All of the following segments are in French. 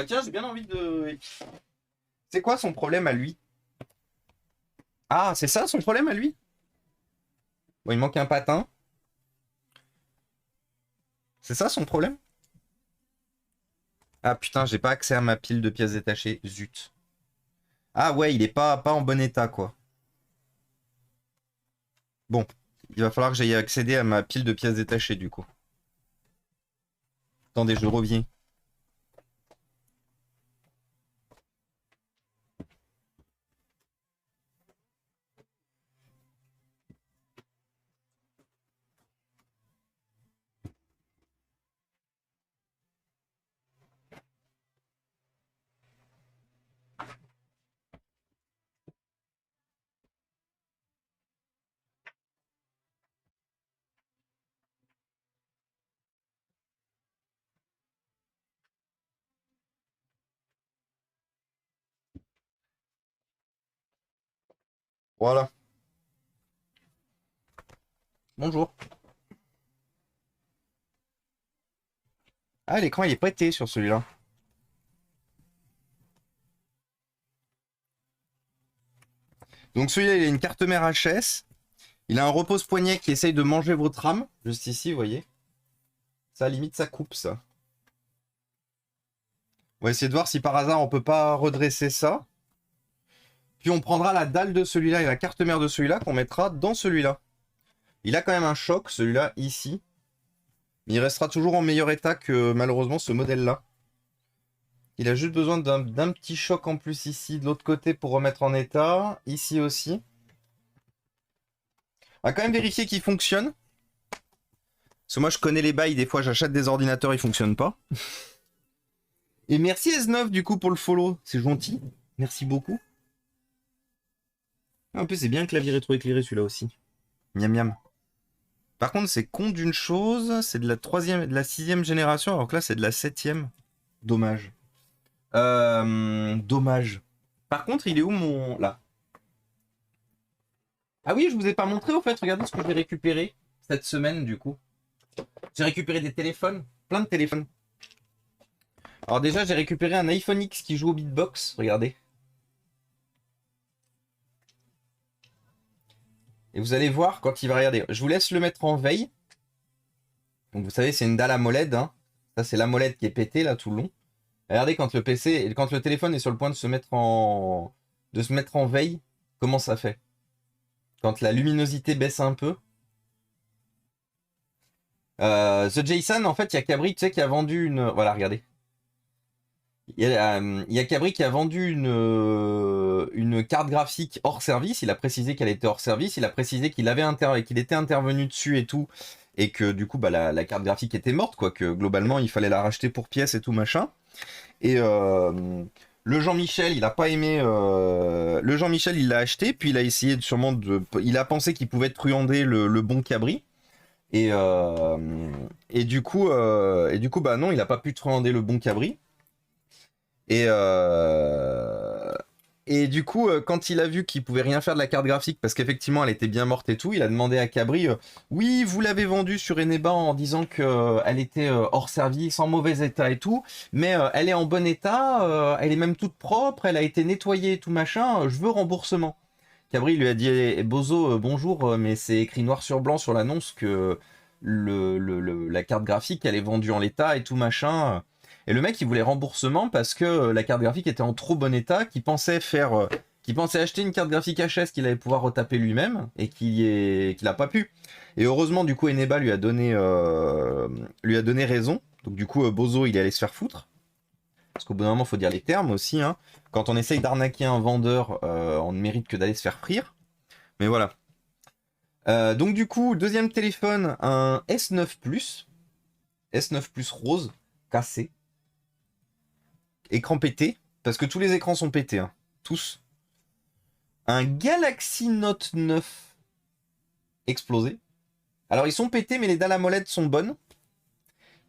Bah tiens, j'ai bien envie de... C'est quoi son problème à lui? Ah, c'est ça son problème à lui? Bon, il manque un patin. C'est ça son problème? Ah putain, j'ai pas accès à ma pile de pièces détachées. Zut. Ah ouais, il est pas en bon état, quoi. Bon, il va falloir que j'aille accéder à ma pile de pièces détachées, du coup. Attendez, je reviens. Voilà. Bonjour. Ah, l'écran, il est pété sur celui-là. Donc celui-là, il a une carte mère HS. Il a un repose-poignet qui essaye de manger votre âme. Juste ici, vous voyez. Ça, limite, ça coupe, ça. On va essayer de voir si par hasard, on peut pas redresser ça. Puis on prendra la dalle de celui-là et la carte mère de celui-là qu'on mettra dans celui-là. Il a quand même un choc, celui-là, ici. Mais il restera toujours en meilleur état que, malheureusement, ce modèle-là. Il a juste besoin d'un petit choc en plus ici, de l'autre côté, pour remettre en état. Ici aussi. On va quand même vérifier qu'il fonctionne. Parce que moi, je connais les bails. Des fois, j'achète des ordinateurs, ils fonctionnent pas. Et merci S9, du coup, pour le follow. C'est gentil. Merci beaucoup. En plus, c'est bien le clavier rétroéclairé, celui-là aussi. Miam miam. Par contre, c'est con d'une chose. C'est de la troisième, de la 6e génération, alors que là, c'est de la 7e. Dommage. Dommage. Par contre, il est où mon... Là. Ah oui, je vous ai pas montré, au fait. Regardez ce que j'ai récupéré cette semaine, du coup. J'ai récupéré des téléphones. Plein de téléphones. Alors déjà, j'ai récupéré un iPhone X qui joue au beatbox. Regardez. Et vous allez voir quand il va regarder. Je vous laisse le mettre en veille. Donc vous savez, c'est une dalle AMOLED. Hein. Ça, c'est l'AMOLED qui est pété là tout le long. Regardez quand le PC, quand le téléphone est sur le point de se mettre en veille, comment ça fait? Quand la luminosité baisse un peu. The Jason, en fait, il y a Cabri, tu sais, qui a vendu une... Voilà, regardez. Il y a Cabri qui a vendu une carte graphique hors service. Il a précisé qu'elle était hors service. Il a précisé qu'il était intervenu dessus et tout. Et que du coup, bah, la carte graphique était morte, quoi. Que globalement, il fallait la racheter pour pièce et tout machin. Et le Jean-Michel, il a pas aimé. Le Jean-Michel, il l'a acheté. Puis il a essayé sûrement de. Il a pensé qu'il pouvait truander le bon Cabri. Et du coup, bah non, il a pas pu truander le bon Cabri. Et, et du coup, quand il a vu qu'il pouvait rien faire de la carte graphique, parce qu'effectivement elle était bien morte et tout, il a demandé à Cabri, oui, vous l'avez vendue sur Eneba en disant qu'elle était hors service, en mauvais état et tout, mais elle est en bon état, elle est même toute propre, elle a été nettoyée et tout machin, je veux remboursement. Cabri lui a dit, Bozo, bonjour, mais c'est écrit noir sur blanc sur l'annonce que la carte graphique, elle est vendue en l'état et tout machin. Et le mec, il voulait remboursement parce que la carte graphique était en trop bon état, qu'il pensait acheter une carte graphique HS qu'il allait pouvoir retaper lui-même et qu'il a pas pu. Et heureusement, du coup, Eneba lui a donné raison. Donc du coup, Bozo, il est allé se faire foutre. Parce qu'au bout d'un moment, il faut dire les termes aussi. Hein. Quand on essaye d'arnaquer un vendeur, on ne mérite que d'aller se faire frire. Mais voilà. Donc du coup, deuxième téléphone, un S9 Plus. S9 Plus rose, cassé. Écran pété, parce que tous les écrans sont pétés, hein. Tous. Un Galaxy Note 9 explosé. Alors ils sont pétés, mais les dalles AMOLED sont bonnes.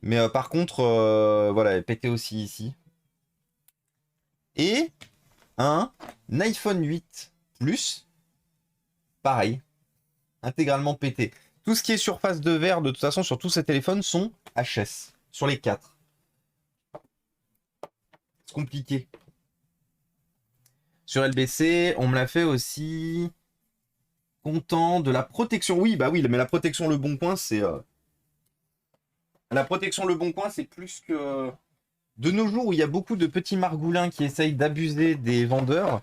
Mais par contre, voilà, pété aussi ici. Et un iPhone 8 Plus, pareil, intégralement pété. Tout ce qui est surface de verre, de toute façon, sur tous ces téléphones, sont HS. Sur les 4. C'est compliqué. Sur LBC, on me l'a fait aussi. Content de la protection. Oui, bah oui, mais la protection Le Bon Coin, c'est... La protection Le Bon Coin, c'est plus que... De nos jours, où il y a beaucoup de petits margoulins qui essayent d'abuser des vendeurs,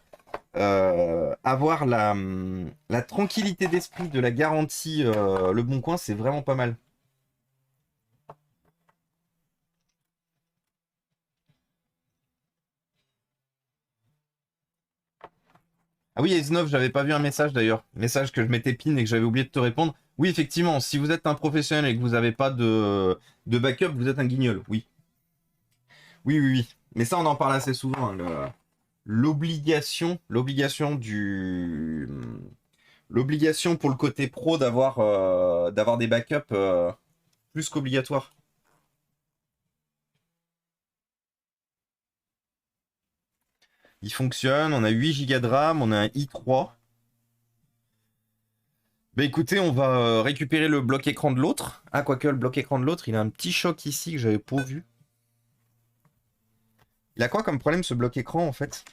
avoir la tranquillité d'esprit de la garantie Le Bon Coin, c'est vraiment pas mal. Ah oui, S9, j'avais pas vu un message d'ailleurs. Message que je m'étais pin et que j'avais oublié de te répondre. Oui, effectivement, si vous êtes un professionnel et que vous n'avez pas de backup, vous êtes un guignol, oui. Oui, oui, oui. Mais ça, on en parle assez souvent. Hein, l'obligation l'obligation pour le côté pro d'avoir des backups plus qu'obligatoire. Il fonctionne, on a 8 Go de RAM, on a un i3. Bah écoutez, on va récupérer le bloc écran de l'autre. Ah, quoique le bloc écran de l'autre, il a un petit choc ici que j'avais pas vu. Il a quoi comme problème ce bloc écran en fait?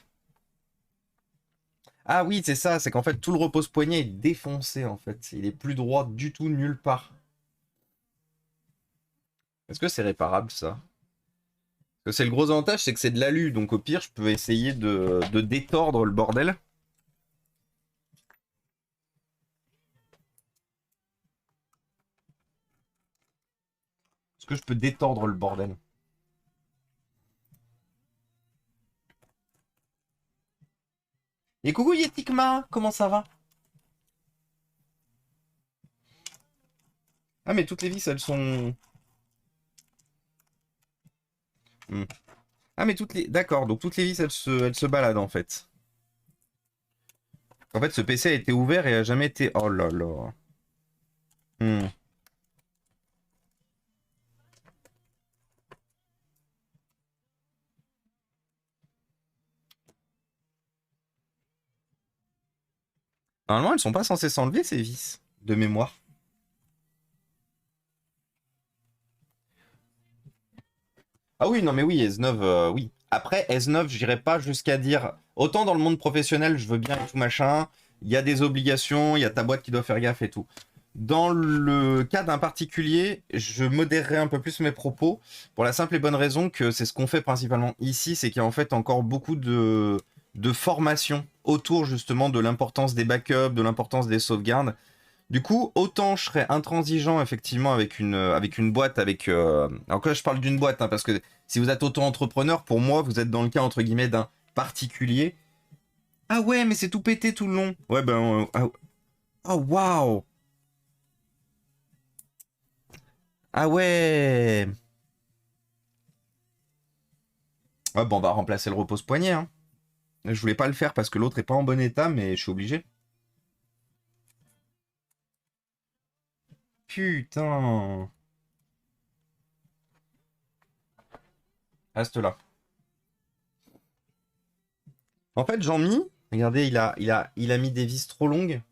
Ah oui, c'est ça, c'est qu'en fait tout le repose-poignet est défoncé en fait. Il est plus droit du tout nulle part. Est-ce que c'est réparable ça? Parce que c'est le gros avantage, c'est que c'est de l'alu, donc au pire je peux essayer de détordre le bordel. Est-ce que je peux détordre le bordel? Et coucou Yetikma, comment ça va? Ah mais toutes les vis elles sont... Hmm. Ah mais toutes les... D'accord, donc toutes les vis elles se baladent en fait. En fait ce PC a été ouvert et a jamais été... Oh là là. Hmm. Normalement elles sont pas censées s'enlever ces vis, de mémoire. Ah oui, non mais oui, S9, oui. Après, S9, j'irai pas jusqu'à dire... Autant dans le monde professionnel, je veux bien et tout machin, il y a des obligations, il y a ta boîte qui doit faire gaffe et tout. Dans le cas d'un particulier, je modérerai un peu plus mes propos, pour la simple et bonne raison que c'est ce qu'on fait principalement ici, c'est qu'il y a en fait encore beaucoup de formation autour justement de l'importance des backups, de l'importance des sauvegardes. Du coup, autant je serais intransigeant effectivement avec une boîte, alors que là, je parle d'une boîte, hein, parce que si vous êtes auto-entrepreneur, pour moi, vous êtes dans le cas entre guillemets d'un particulier. Ah ouais, mais c'est tout pété tout le long. Ouais, ben... oh, waouh. Ah ouais. Ouais, bon, on va remplacer le repose-poignet. Hein. Je voulais pas le faire parce que l'autre est pas en bon état, mais je suis obligé. Putain. Reste là. En fait, Jean-Mi, regardez, il a mis des vis trop longues.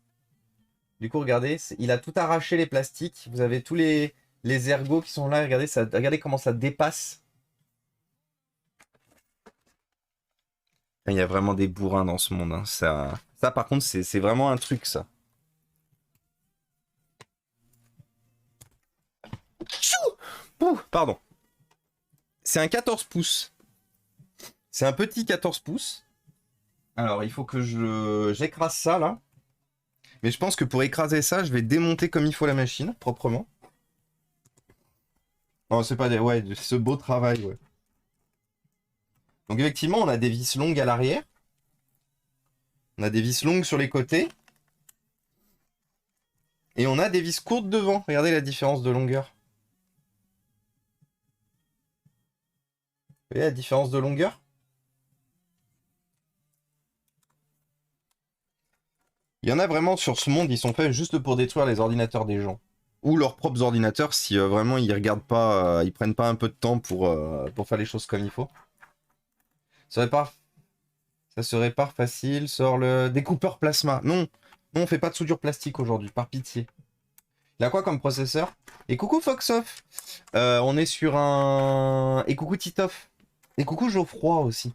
Du coup, regardez, il a tout arraché les plastiques. Vous avez tous les ergots qui sont là. Regardez, regardez comment ça dépasse. Il y a vraiment des bourrins dans ce monde. Hein. Ça, par contre, c'est vraiment un truc, ça. Chou. Ouh, pardon. C'est un 14 pouces. C'est un petit 14 pouces. Alors, il faut que j'écrase ça, là. Mais je pense que pour écraser ça, je vais démonter comme il faut la machine, proprement. Oh, c'est pas des... Ouais, ce beau travail, ouais. Donc, effectivement, on a des vis longues à l'arrière. On a des vis longues sur les côtés. Et on a des vis courtes devant. Regardez la différence de longueur. Vous voyez la différence de longueur? Il y en a vraiment sur ce monde, ils sont faits juste pour détruire les ordinateurs des gens. Ou leurs propres ordinateurs si vraiment ils regardent pas, ils prennent pas un peu de temps pour faire les choses comme il faut. Ça se répare facile, sort le découpeur plasma. Non, non, on fait pas de soudure plastique aujourd'hui, par pitié. Il a quoi comme processeur? Et coucou Foxoff, on est sur un... Et coucou Titoff. Et coucou Geoffroy aussi.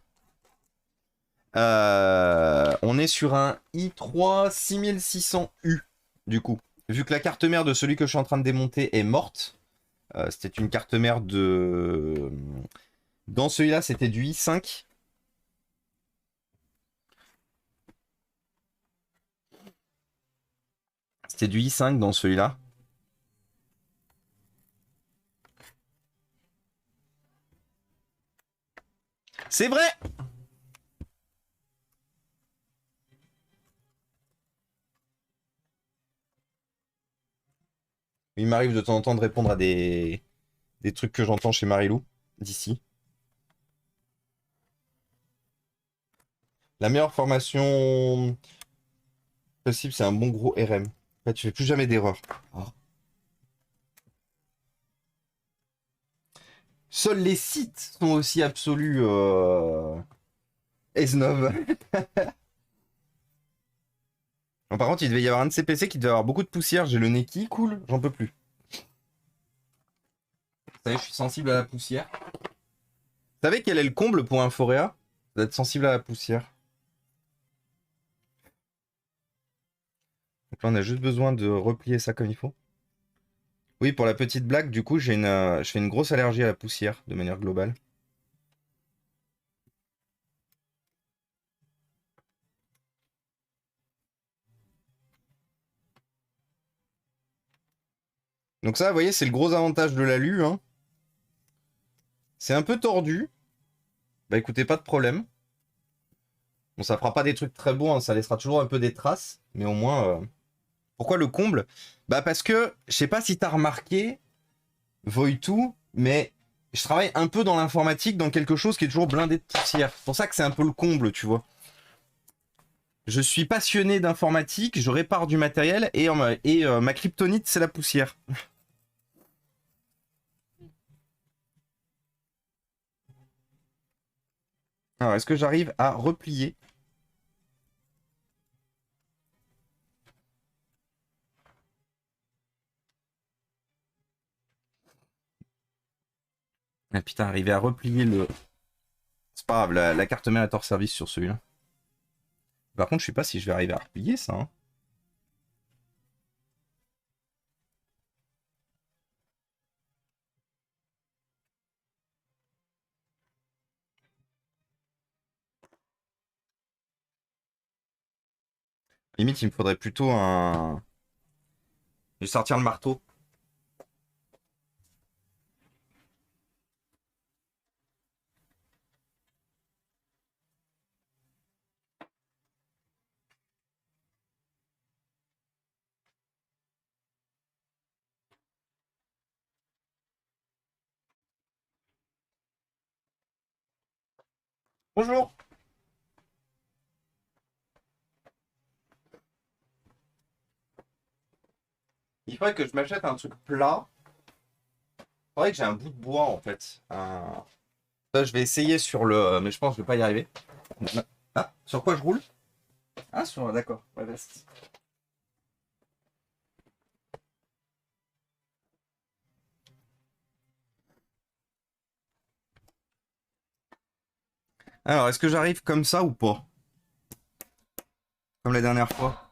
On est sur un i3 6600U, du coup. Vu que la carte mère de celui que je suis en train de démonter est morte, c'était une carte mère de... Dans celui-là, c'était du i5. C'était du i5 dans celui-là. C'est vrai! Il m'arrive de temps en temps de répondre à des trucs que j'entends chez Marilou, d'ici. La meilleure formation possible, c'est un bon gros RM. En fait, tu fais plus jamais d'erreur. Oh. Seuls les sites sont aussi absolus S9. Bon, par contre, il devait y avoir un de ces PC qui devait avoir beaucoup de poussière. J'ai le nez qui coule, j'en peux plus. Vous savez, je suis sensible à la poussière. Vous savez quel est le comble pour un foréa? D'être sensible à la poussière. Donc là, on a juste besoin de replier ça comme il faut. Oui, pour la petite blague, du coup, je fais une grosse allergie à la poussière, de manière globale. Donc ça, vous voyez, c'est le gros avantage de l'alu. Hein. C'est un peu tordu. Bah écoutez, pas de problème. Bon, ça fera pas des trucs très beaux, hein, ça laissera toujours un peu des traces, mais au moins... Pourquoi le comble? Bah parce que, je sais pas si t'as remarqué, Voitou, mais je travaille un peu dans l'informatique, dans quelque chose qui est toujours blindé de poussière. C'est pour ça que c'est un peu le comble, tu vois. Je suis passionné d'informatique, je répare du matériel, et ma kryptonite, c'est la poussière. Alors, est-ce que j'arrive à replier? Ah putain, arriver à replier le... C'est pas grave, la carte mère est hors service sur celui-là. Par contre, je sais pas si je vais arriver à replier ça. Hein. Limite, il me faudrait plutôt un... Je vais sortir le marteau. Bonjour. Il faudrait que je m'achète un truc plat. Il faudrait que j'ai un bout de bois en fait. Ça, je vais essayer sur le... Mais je pense que je vais pas y arriver. Ah, sur quoi je roule? Ah, sur... D'accord. Ouais, reste. Alors, est-ce que j'arrive comme ça ou pas? Comme la dernière fois.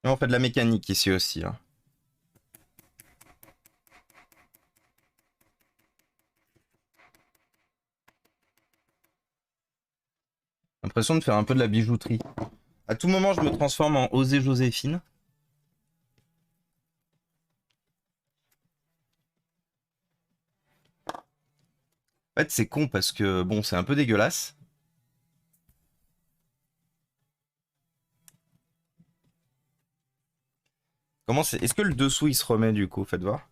Non, on fait de la mécanique ici aussi. Hein. L'impression de faire un peu de la bijouterie. À tout moment, je me transforme en Osée Joséphine. En fait, c'est con parce que, bon, c'est un peu dégueulasse. Comment c'est... Est-ce que le dessous, il se remet du coup? Faites voir.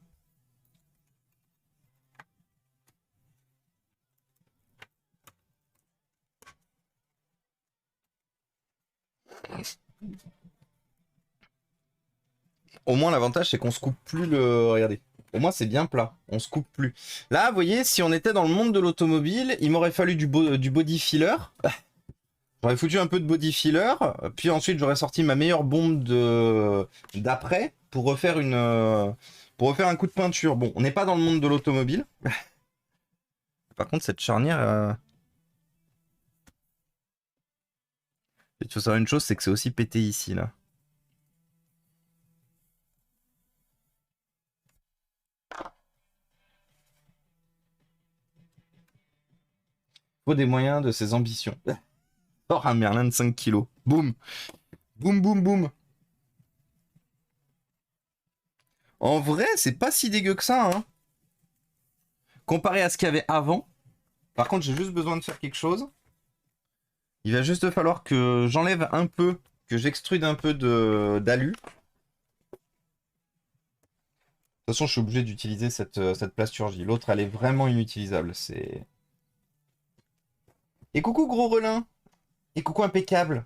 Au moins, l'avantage, c'est qu'on se coupe plus le... Regardez. Au moins, c'est bien plat. On se coupe plus. Là, vous voyez, si on était dans le monde de l'automobile, il m'aurait fallu du body filler. J'aurais foutu un peu de body filler, puis ensuite j'aurais sorti ma meilleure bombe d'après pour refaire un coup de peinture. Bon, on n'est pas dans le monde de l'automobile. Par contre, cette charnière, il faut savoir une chose, c'est que c'est aussi pété ici, là. Faut des moyens de ses ambitions. Oh, un Merlin de 5 kilos. Boum. Boum, boum, boum. En vrai, c'est pas si dégueu que ça, hein. Comparé à ce qu'il y avait avant. Par contre, j'ai juste besoin de faire quelque chose. Il va juste falloir que j'enlève un peu, que j'extrude un peu d'alu. De toute façon, je suis obligé d'utiliser cette plasturgie. L'autre, elle est vraiment inutilisable. C'est... Et coucou, gros relin. Et coucou, impeccable.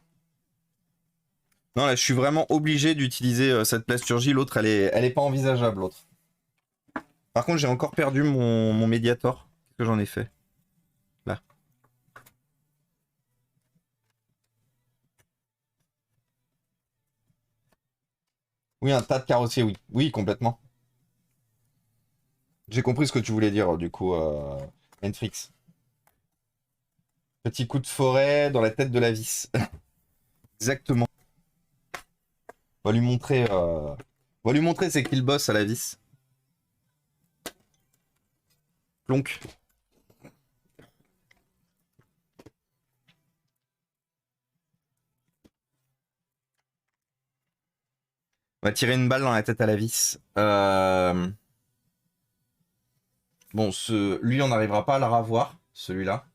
Non, là, je suis vraiment obligé d'utiliser cette plasturgie. L'autre, elle est pas envisageable, l'autre. Par contre, j'ai encore perdu mon médiator. Qu'est-ce que j'en ai fait? Là. Oui, un tas de carrossier, oui. Oui, complètement. J'ai compris ce que tu voulais dire, du coup, Netflix. Petit coup de forêt dans la tête de la vis. Exactement. On va lui montrer, c'est qu'il bosse à la vis. Plonk. On va tirer une balle dans la tête à la vis. Bon, lui, on n'arrivera pas à le ravoir, celui-là.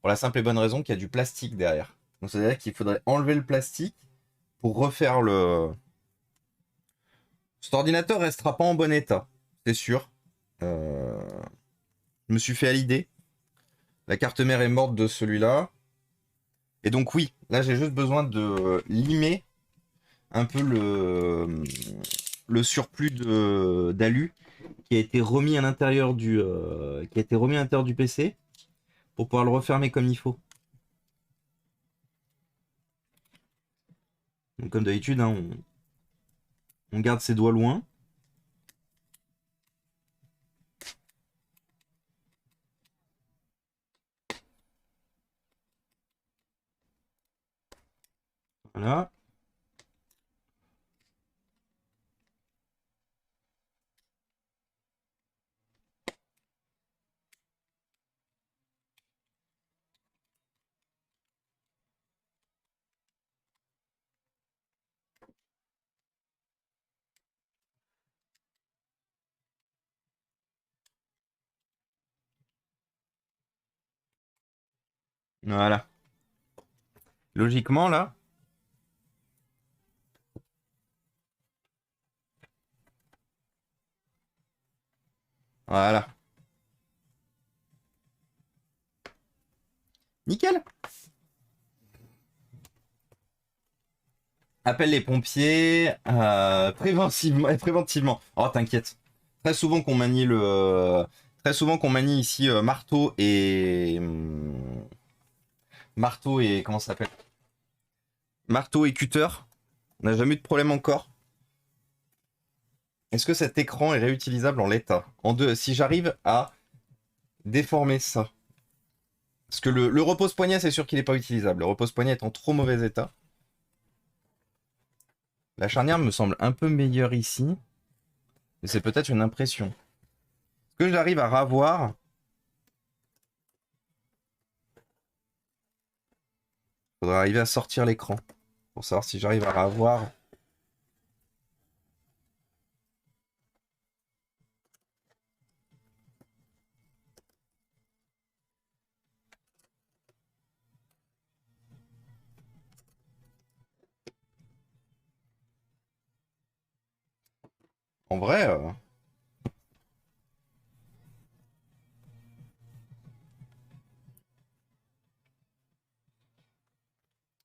Pour la simple et bonne raison qu'il y a du plastique derrière. Donc, c'est-à-dire qu'il faudrait enlever le plastique pour refaire le... Cet ordinateur restera pas en bon état, c'est sûr. Je me suis fait à l'idée. La carte mère est morte de celui-là. Et donc oui, là j'ai juste besoin de limer un peu le surplus d'alu qui a été remis à l'intérieur du PC pour pouvoir le refermer comme il faut. Donc comme d'habitude, hein, on garde ses doigts loin. Voilà. Voilà. Logiquement là. Voilà. Nickel. Appelle les pompiers préventivement. Oh, t'inquiète. Très souvent qu'on manie très souvent qu'on manie ici marteau et comment ça s'appelle? Marteau et cutter. On n'a jamais eu de problème encore. Est-ce que cet écran est réutilisable en l'état? Si j'arrive à déformer ça. Parce que le repose-poignet, c'est sûr qu'il n'est pas utilisable. Le repose-poignet est en trop mauvais état. La charnière me semble un peu meilleure ici. Mais c'est peut-être une impression. Est-ce que j'arrive à ravoir? Il faudra arriver à sortir l'écran. Pour savoir si j'arrive à ravoir. En vrai...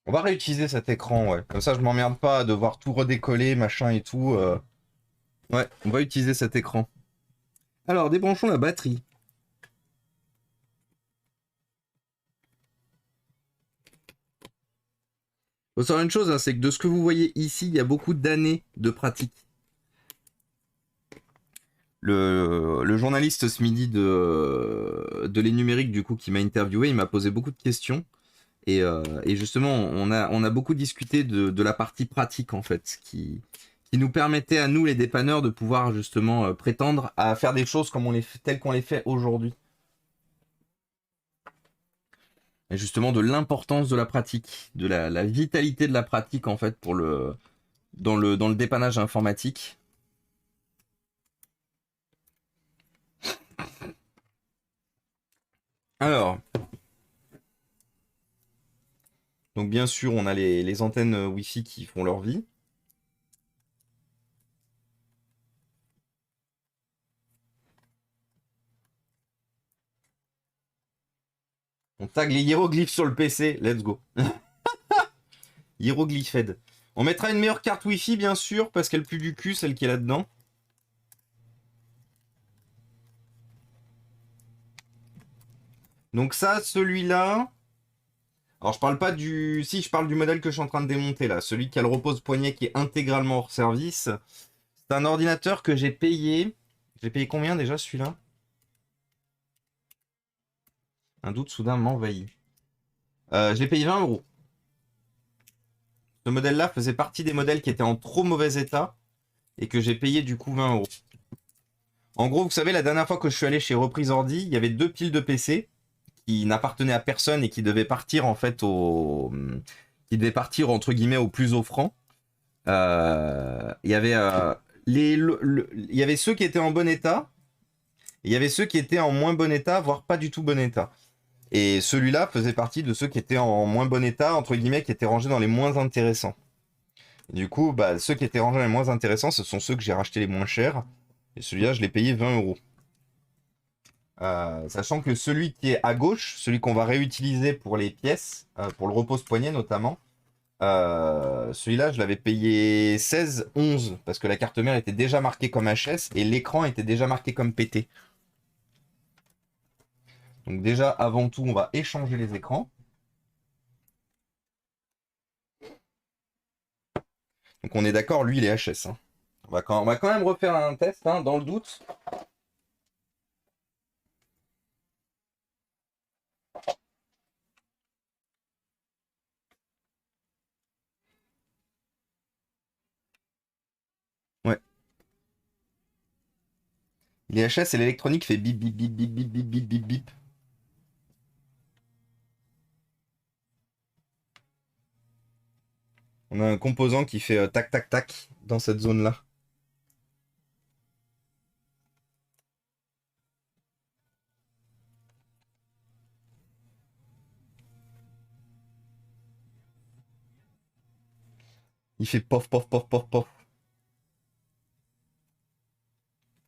On va réutiliser cet écran, ouais. Comme ça, je m'emmerde pas à devoir tout redécoller, machin et tout. Ouais, on va utiliser cet écran. Alors, débranchons la batterie. Faut savoir une chose, hein, c'est que de ce que vous voyez ici, il y a beaucoup d'années de pratique. Le journaliste ce midi de Les Numériques, du coup, qui m'a interviewé, il m'a posé beaucoup de questions. Et justement, on a beaucoup discuté de la partie pratique, en fait, qui nous permettait à nous, les dépanneurs, de pouvoir justement prétendre à faire des choses comme telles qu'on les fait aujourd'hui. Et justement, de l'importance de la pratique, de la vitalité de la pratique, en fait, dans le dépannage informatique. Alors, donc bien sûr, on a les antennes Wi-Fi qui font leur vie. On tag les hiéroglyphes sur le PC, let's go. Hiéroglyphed. On mettra une meilleure carte Wi-Fi, bien sûr, parce qu'elle pue du cul, celle qui est là-dedans. Donc ça, celui-là... Alors je parle pas du... Si, je parle du modèle que je suis en train de démonter, là. Celui qui a le repose-poignet qui est intégralement hors service. C'est un ordinateur que j'ai payé... J'ai payé combien déjà, celui-là? Un doute soudain m'envahit. J'ai payé 20 euros. Ce modèle-là faisait partie des modèles qui étaient en trop mauvais état et que j'ai payé du coup 20 euros. En gros, vous savez, la dernière fois que je suis allé chez Reprise Ordi, il y avait 2 piles de PC qui n'appartenaient à personne et qui devaient partir en fait qui devaient partir entre guillemets au plus offrant. Il y avait il y avait ceux qui étaient en bon état, et il y avait ceux qui étaient en moins bon état, voire pas du tout bon état. Et celui-là faisait partie de ceux qui étaient en moins bon état, entre guillemets, qui étaient rangés dans les moins intéressants. Et du coup, bah, ceux qui étaient rangés dans les moins intéressants, ce sont ceux que j'ai rachetés les moins chers. Et celui-là, je l'ai payé 20 euros. Sachant que celui qui est à gauche, celui qu'on va réutiliser pour les pièces, pour le repose-poignet notamment, celui-là, je l'avais payé 16,11 parce que la carte mère était déjà marquée comme HS et l'écran était déjà marqué comme PT. Donc déjà, avant tout, on va échanger les écrans. Donc on est d'accord, lui, il est HS. Hein. On va quand même refaire un test, hein, dans le doute. Ouais. Il est HS et l'électronique fait bip bip bip bip bip bip bip bip bip. On a un composant qui fait tac tac tac dans cette zone-là. Il fait pof pof pof pof pof.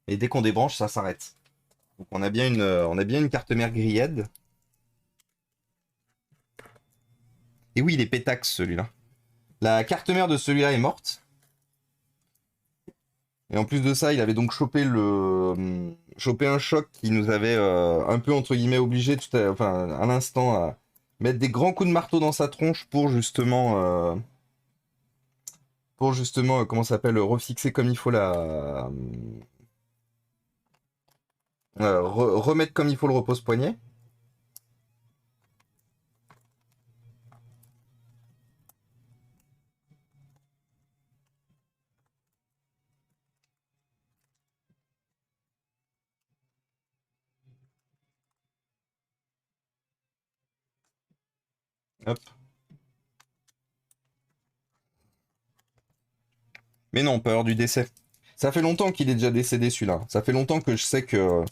Et dès qu'on débranche, ça s'arrête. Donc on a bien une carte mère grillade. Et oui, il est pétax celui-là. La carte mère de celui-là est morte. Et en plus de ça, il avait donc chopé un choc qui nous avait un peu entre guillemets obligé enfin, à l'instant à mettre des grands coups de marteau dans sa tronche pour justement comment ça s'appelle refixer comme il faut remettre comme il faut le repose-poignet. Hop. Mais non, peur du décès. Ça fait longtemps qu'il est déjà décédé celui-là. Ça fait longtemps que je sais que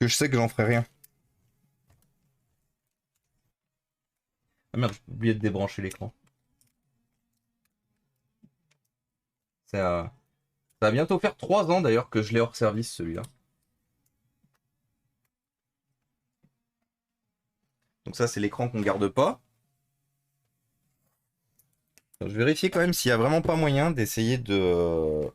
j'en ferai rien. Ah merde, j'ai oublié de débrancher l'écran. Ça, ça va bientôt faire 3 ans d'ailleurs que je l'ai hors service celui-là. Donc ça c'est l'écran qu'on garde pas. Je vais vérifier quand même s'il y a vraiment pas moyen d'essayer de...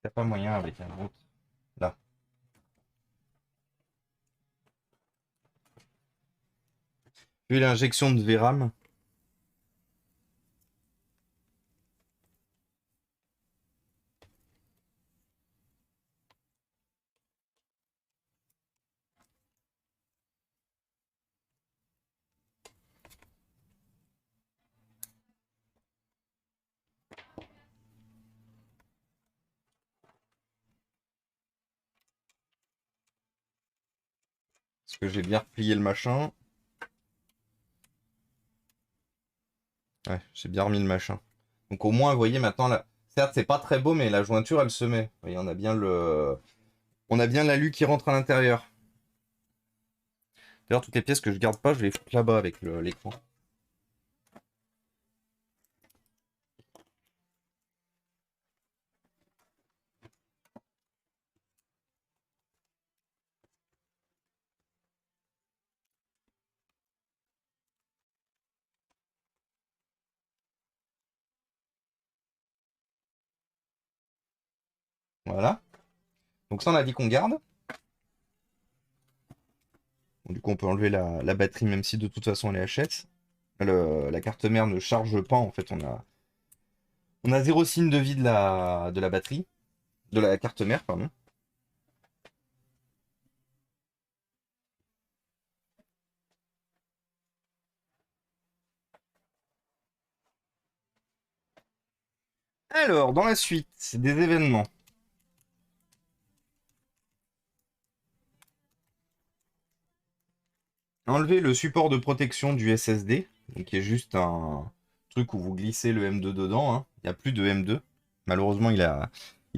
T'as pas moyen avec un autre. Là. Vu l'injection de VRAM. Parce que j'ai bien replié le machin. Ouais, j'ai bien remis le machin. Donc au moins, vous voyez maintenant, là, certes, c'est pas très beau, mais la jointure, elle se met. Vous voyez, on a bien on a bien l'alu qui rentre à l'intérieur. D'ailleurs, toutes les pièces que je garde pas, je les fous là-bas avec l'écran. Voilà. Donc ça, on a dit qu'on garde. Bon, du coup, on peut enlever la batterie, même si de toute façon, elle est HS. La carte mère ne charge pas, en fait, on a zéro signe de vie de la batterie. De la carte mère, pardon. Alors, dans la suite, c'est des événements. Enlever le support de protection du SSD, donc qui est juste un truc où vous glissez le M2 dedans, hein. Il n'y a plus de M2. Malheureusement, il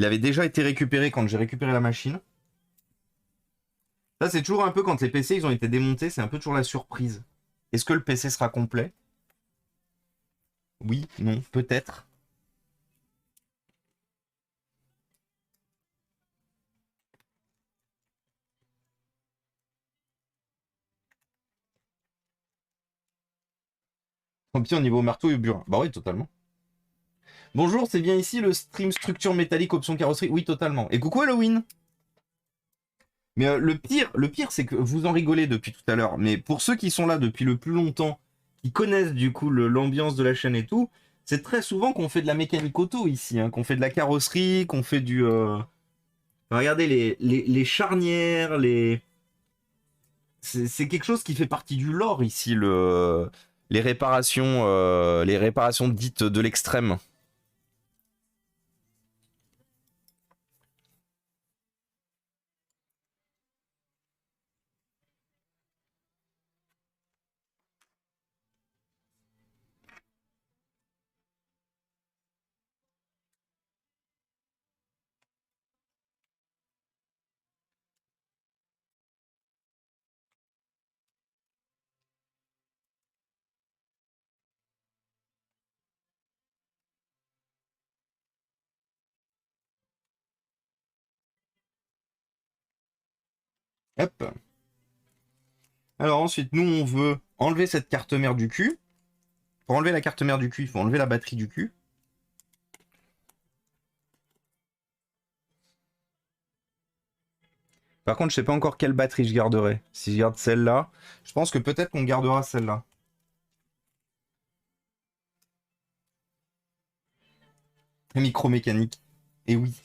avait déjà été récupéré quand j'ai récupéré la machine. Ça, c'est toujours un peu quand les PC ils ont été démontés, c'est un peu toujours la surprise. Est-ce que le PC sera complet? Oui, non, peut-être. Tant pis au niveau marteau et burin. Bah oui, totalement. Bonjour, c'est bien ici le stream structure métallique option carrosserie? Oui, totalement. Et coucou Halloween! Mais le pire, c'est que vous en rigolez depuis tout à l'heure. Mais pour ceux qui sont là depuis le plus longtemps, qui connaissent du coup l'ambiance de la chaîne et tout, c'est très souvent qu'on fait de la mécanique auto ici, hein, qu'on fait de la carrosserie, qu'on fait du. Regardez les charnières, les. C'est quelque chose qui fait partie du lore ici, les réparations dites de l'extrême. Hop. Alors ensuite, nous, on veut enlever cette carte mère du cul. Pour enlever la carte mère du cul, il faut enlever la batterie du cul. Par contre, je sais pas encore quelle batterie je garderai. Si je garde celle-là, je pense que peut-être qu'on gardera celle-là. Micromécanique. Et oui.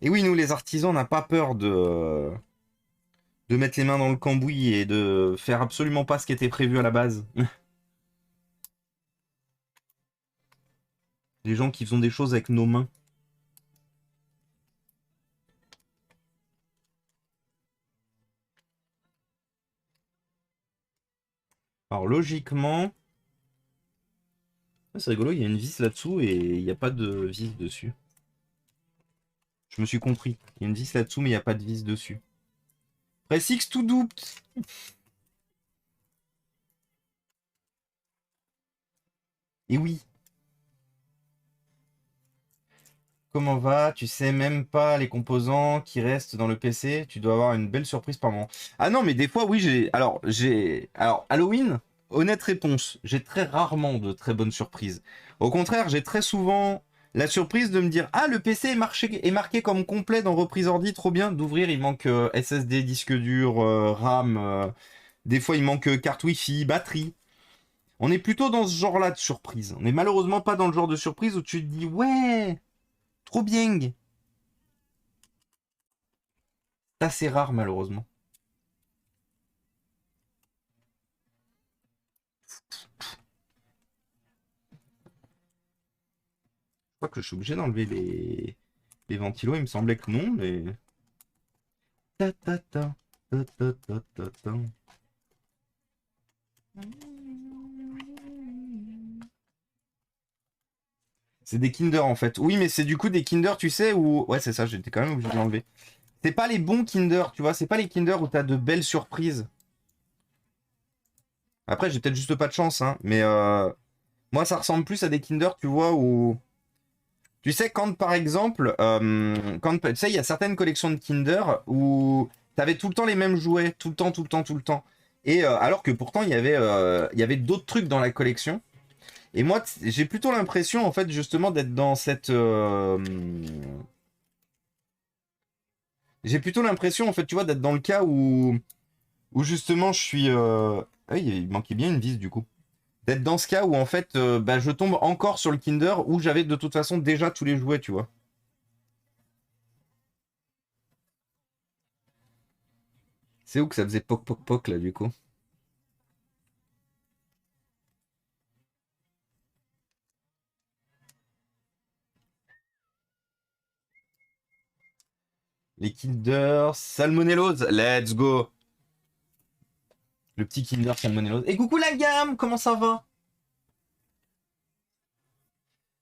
Et oui, nous les artisans, on n'a pas peur de mettre les mains dans le cambouis et de faire absolument pas ce qui était prévu à la base. Les gens qui font des choses avec nos mains. Alors logiquement, c'est rigolo, il y a une vis là-dessous et il n'y a pas de vis dessus. Je me suis compris. Il y a une vis là-dessous mais il n'y a pas de vis dessus. Press X to doubt. Et oui. Comment va? Tu sais même pas les composants qui restent dans le PC. Tu dois avoir une belle surprise par moment. Ah non, mais des fois, oui, Alors, Halloween, honnête réponse. J'ai très rarement de très bonnes surprises. Au contraire, j'ai très souvent La surprise de me dire ah le PC est marqué comme complet dans reprise ordi, trop bien. D'ouvrir, il manque SSD, disque dur, RAM. Des fois, il manque carte Wi-Fi, batterie. On est plutôt dans ce genre-là de surprise. On n'est malheureusement pas dans le genre de surprise où tu te dis ouais, trop bien. C'est assez rare malheureusement. Je crois que je suis obligé d'enlever les ventilos. Il me semblait que non, mais. Ta ta ta ta ta ta ta ta. C'est des Kinder en fait. Oui, mais c'est du coup des Kinder, tu sais, où. Ouais, c'est ça, j'étais quand même obligé de l'enlever. C'est pas les bons Kinder, tu vois, c'est pas les Kinder où t'as de belles surprises. Après, j'ai peut-être juste pas de chance, hein, mais moi, ça ressemble plus à des Kinder, tu vois, où. Tu sais, quand par exemple, tu sais, il y a certaines collections de Kinder où t'avais tout le temps les mêmes jouets, tout le temps, tout le temps, tout le temps. Et alors que pourtant, il y avait d'autres trucs dans la collection. Et moi, j'ai plutôt l'impression, en fait, justement, d'être dans cette. J'ai plutôt l'impression, en fait, tu vois, d'être dans le cas où justement, je suis. Ah oui, il manquait bien une vis, du coup. D'être dans ce cas où, en fait, bah, je tombe encore sur le Kinder où j'avais de toute façon déjà tous les jouets, tu vois. C'est où que ça faisait poc poc poc, là, du coup? Les Kinder Salmonellose, let's go! Le petit Kinder Salmonellose. Et coucou la gamme, comment ça va?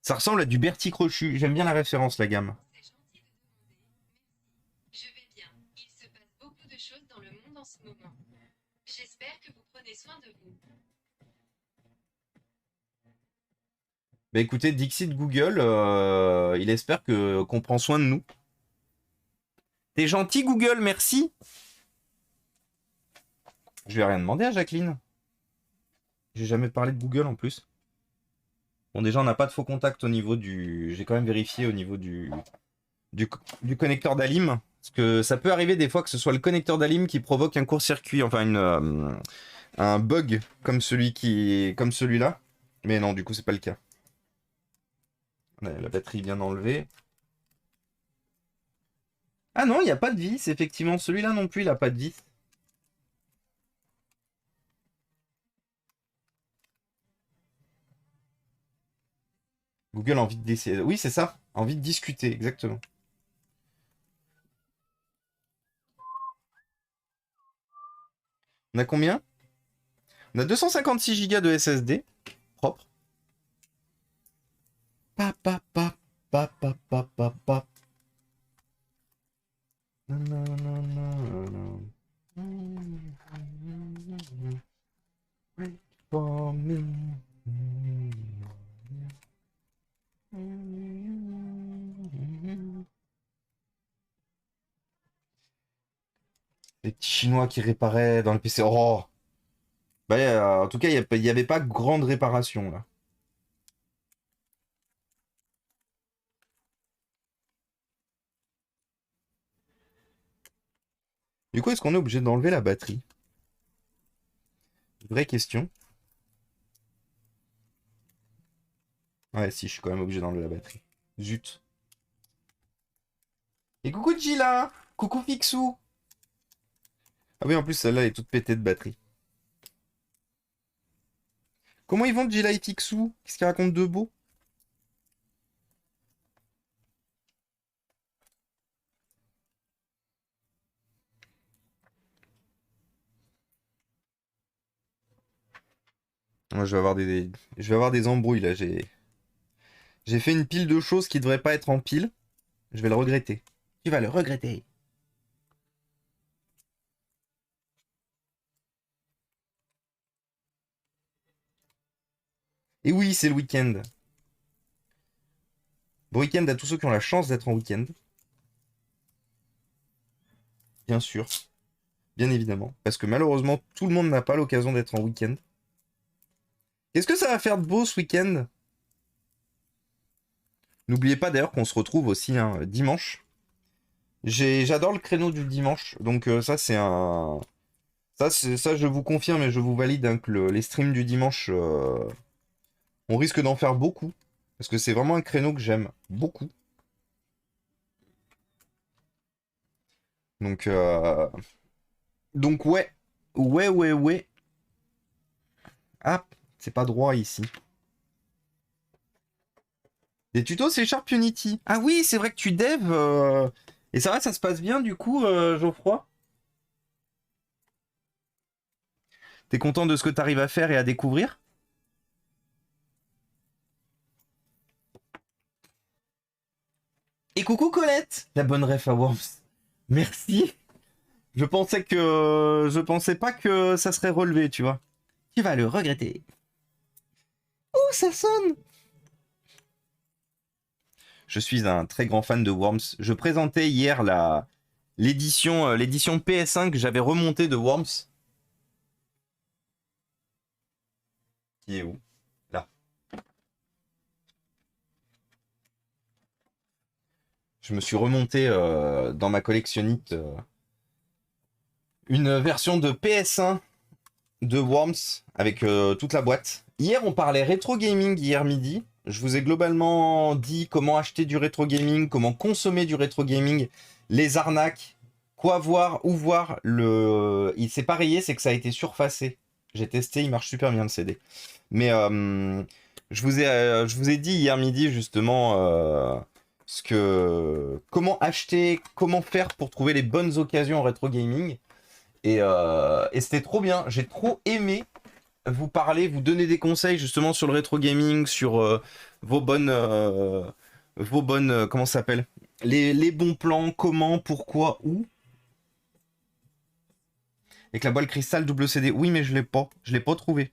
Ça ressemble à du Bertie Crochu, j'aime bien la référence, la gamme. C'est gentil de demander. Merci. Je vais bien. Il se passe beaucoup de choses dans le monde en ce moment. J'espère que vous prenez soin de vous. Bah écoutez, Dixit Google, il espère qu'on prend soin de nous. T'es gentil Google, merci. Je vais rien demander à Jacqueline. J'ai jamais parlé de Google en plus. Bon déjà on n'a pas de faux contact au niveau du. J'ai quand même vérifié au niveau du, du connecteur d'Alim. Parce que ça peut arriver des fois que ce soit le connecteur d'Alim qui provoque un court-circuit, enfin un bug comme celui-là. Mais non, du coup c'est pas le cas. La batterie bien enlevée. Ah non, il n'y a pas de vis, effectivement. Celui-là non plus, il n'a pas de vis. Google a envie de d'essayer. Oui, c'est ça. Envie de discuter, exactement. On a combien? On a 256 Go de SSD. Propre. Pa, pa, pa, pa, pa, pa, pa, pa. For me. Les petits Chinois qui réparaient dans le PC. Oh! Bah, en tout cas, il n'y avait pas grande réparation là. Du coup, est-ce qu'on est obligé d'enlever la batterie? Vraie question. Ouais, si, je suis quand même obligé d'enlever la batterie. Zut. Et coucou Gila! Coucou Fixou! Ah oui, en plus, celle-là est toute pétée de batterie. Comment ils vont Gila et Fixou? Qu'est-ce qu'ils racontent de beau? Moi, je vais avoir des embrouilles là. J'ai fait une pile de choses qui devraient pas être en pile. Je vais le regretter. Tu vas le regretter. Et oui, c'est le week-end. Bon week-end à tous ceux qui ont la chance d'être en week-end. Bien sûr. Bien évidemment. Parce que malheureusement, tout le monde n'a pas l'occasion d'être en week-end. Qu'est-ce que ça va faire de beau ce week-end? N'oubliez pas d'ailleurs qu'on se retrouve aussi hein, dimanche. J'adore le créneau du dimanche, donc ça c'est un... Ça, je vous confirme et je vous valide hein, que les streams du dimanche, on risque d'en faire beaucoup. Parce que c'est vraiment un créneau que j'aime beaucoup. Donc, ouais. Ouais. Ah, c'est pas droit ici. Des tutos, c'est Sharp Unity. Ah oui, c'est vrai que tu dev. Et ça va, ça se passe bien du coup, Geoffroy? T'es content de ce que t'arrives à faire et à découvrir? Et coucou Colette, la bonne ref à Worms. Merci. Je pensais pas que ça serait relevé, tu vois. Tu vas le regretter. Oh, ça sonne. Je suis un très grand fan de Worms. Je présentais hier l'édition PS5 que j'avais remontée de Worms. Qui est où? Là. Je me suis remonté dans ma collectionnite une version de PS1 de Worms avec toute la boîte. Hier, on parlait rétro gaming hier midi. Je vous ai globalement dit comment acheter du rétro gaming, comment consommer du rétro gaming, les arnaques, quoi voir, où voir. Il s'est pas rayé, c'est que ça a été surfacé. J'ai testé, il marche super bien le CD. Mais je vous ai dit hier midi justement comment acheter, comment faire pour trouver les bonnes occasions en rétro gaming. Et c'était trop bien. J'ai trop aimé vous parler, vous donner des conseils justement sur le rétro gaming, sur vos bonnes, comment ça s'appelle, les bons plans, comment, pourquoi, où. Avec la boîte cristal double CD. Oui, mais je l'ai pas trouvé.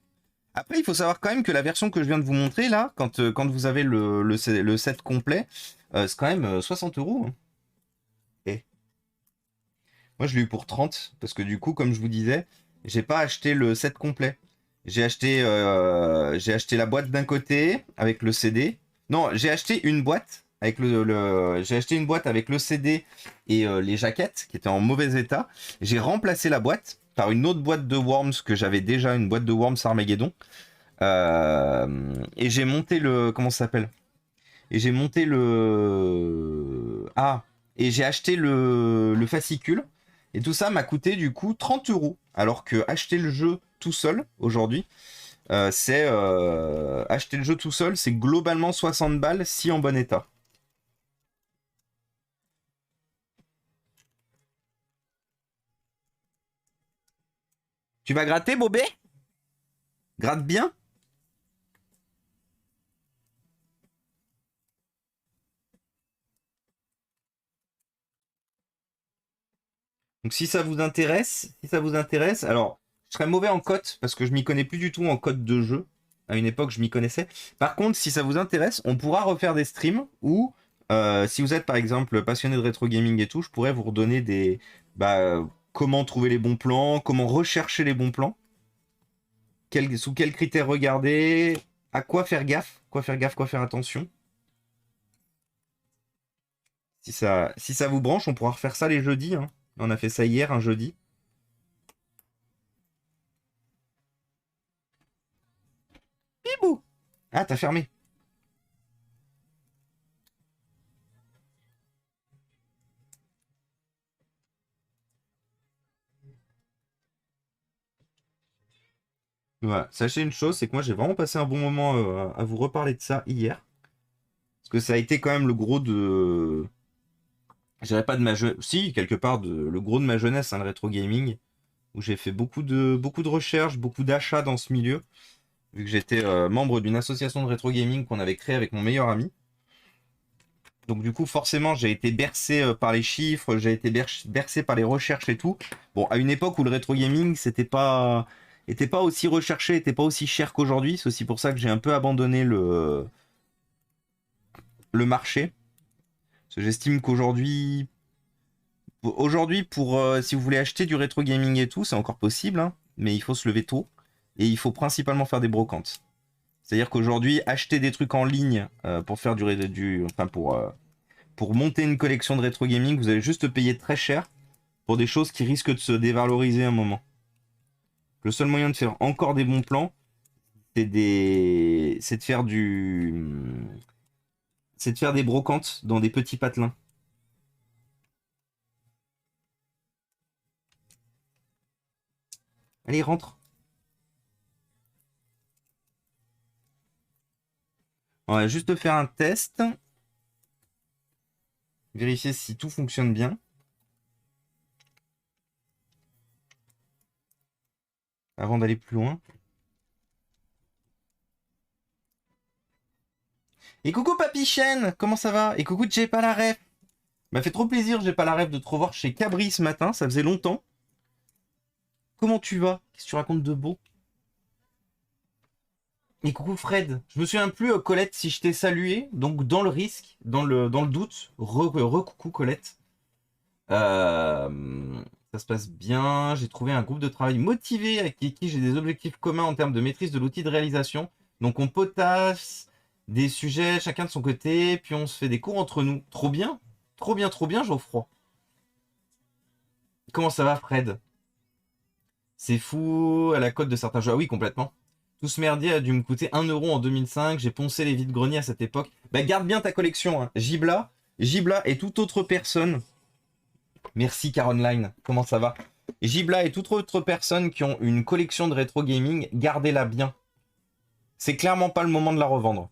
Après, il faut savoir quand même que la version que je viens de vous montrer là, quand vous avez le set complet, c'est quand même 60 euros. Hein. Et moi, je l'ai eu pour 30 parce que du coup, comme je vous disais, j'ai pas acheté le set complet. J'ai acheté la boîte d'un côté avec le CD. Non, j'ai acheté une boîte avec j'ai acheté une boîte avec le CD et les jaquettes qui étaient en mauvais état. J'ai remplacé la boîte par une autre boîte de Worms que j'avais déjà, une boîte de Worms Armageddon. Et j'ai monté comment ça s'appelle? Et j'ai monté et j'ai acheté le fascicule. Et tout ça m'a coûté du coup 30 euros. Alors que acheter le jeu tout seul aujourd'hui, acheter le jeu tout seul, c'est globalement 60 balles si en bon état. Tu vas gratter, Bobé? Gratte bien? Donc si ça vous intéresse, alors je serais mauvais en cote parce que je m'y connais plus du tout en cote de jeu. À une époque, je m'y connaissais. Par contre, si ça vous intéresse, on pourra refaire des streams où, si vous êtes par exemple passionné de rétro gaming et tout, je pourrais vous redonner comment trouver les bons plans, comment rechercher les bons plans, sous quels critères regarder, à quoi faire gaffe, quoi faire attention. Si ça vous branche, on pourra refaire ça les jeudis. Hein. On a fait ça hier, un jeudi. Bibou! Ah, t'as fermé. Voilà. Sachez une chose, c'est que moi j'ai vraiment passé un bon moment à vous reparler de ça hier. Parce que ça a été quand même le gros de... Je dirais pas de ma jeunesse... Si, quelque part, le gros de ma jeunesse, hein, le rétro gaming. Où j'ai fait beaucoup de recherches, beaucoup d'achats dans ce milieu. Vu que j'étais membre d'une association de rétro gaming qu'on avait créée avec mon meilleur ami. Donc du coup, forcément, j'ai été bercé par les chiffres, j'ai été bercé par les recherches et tout. Bon, à une époque où le rétro gaming, était pas aussi recherché, était pas aussi cher qu'aujourd'hui. C'est aussi pour ça que j'ai un peu abandonné le marché. Parce que j'estime qu'aujourd'hui, si vous voulez acheter du rétro gaming et tout, c'est encore possible, hein, mais il faut se lever tôt et il faut principalement faire des brocantes. C'est-à-dire qu'aujourd'hui, acheter des trucs en ligne pour faire pour monter une collection de rétro gaming, vous allez juste payer très cher pour des choses qui risquent de se dévaloriser un moment. Le seul moyen de faire encore des bons plans, c'est de faire des brocantes dans des petits patelins. Allez, rentre. On va juste faire un test. Vérifier si tout fonctionne bien. Avant d'aller plus loin. Et coucou Papy Chêne, comment ça va? Et coucou J'ai pas la ref. M'a fait trop plaisir, J'ai pas la ref de te revoir chez Cabri ce matin, ça faisait longtemps. Comment tu vas? Qu'est-ce que tu racontes de beau? Et coucou Fred, je me souviens plus Colette si je t'ai salué, donc dans le risque, dans le doute, coucou Colette. Ça se passe bien, j'ai trouvé un groupe de travail motivé avec qui j'ai des objectifs communs en termes de maîtrise de l'outil de réalisation. Donc on potasse des sujets chacun de son côté, puis on se fait des cours entre nous. Trop bien, Geoffroy. Comment ça va Fred? C'est fou, à la cote de certains jeux. Ah oui, complètement. Tout ce merdier a dû me coûter 1 euro en 2005. J'ai poncé les vides-greniers à cette époque. Bah, garde bien ta collection. Hein. Gibla et toute autre personne. Merci Caroline. Comment ça va? Gibla et toute autre personne qui ont une collection de rétro gaming, gardez-la bien. C'est clairement pas le moment de la revendre.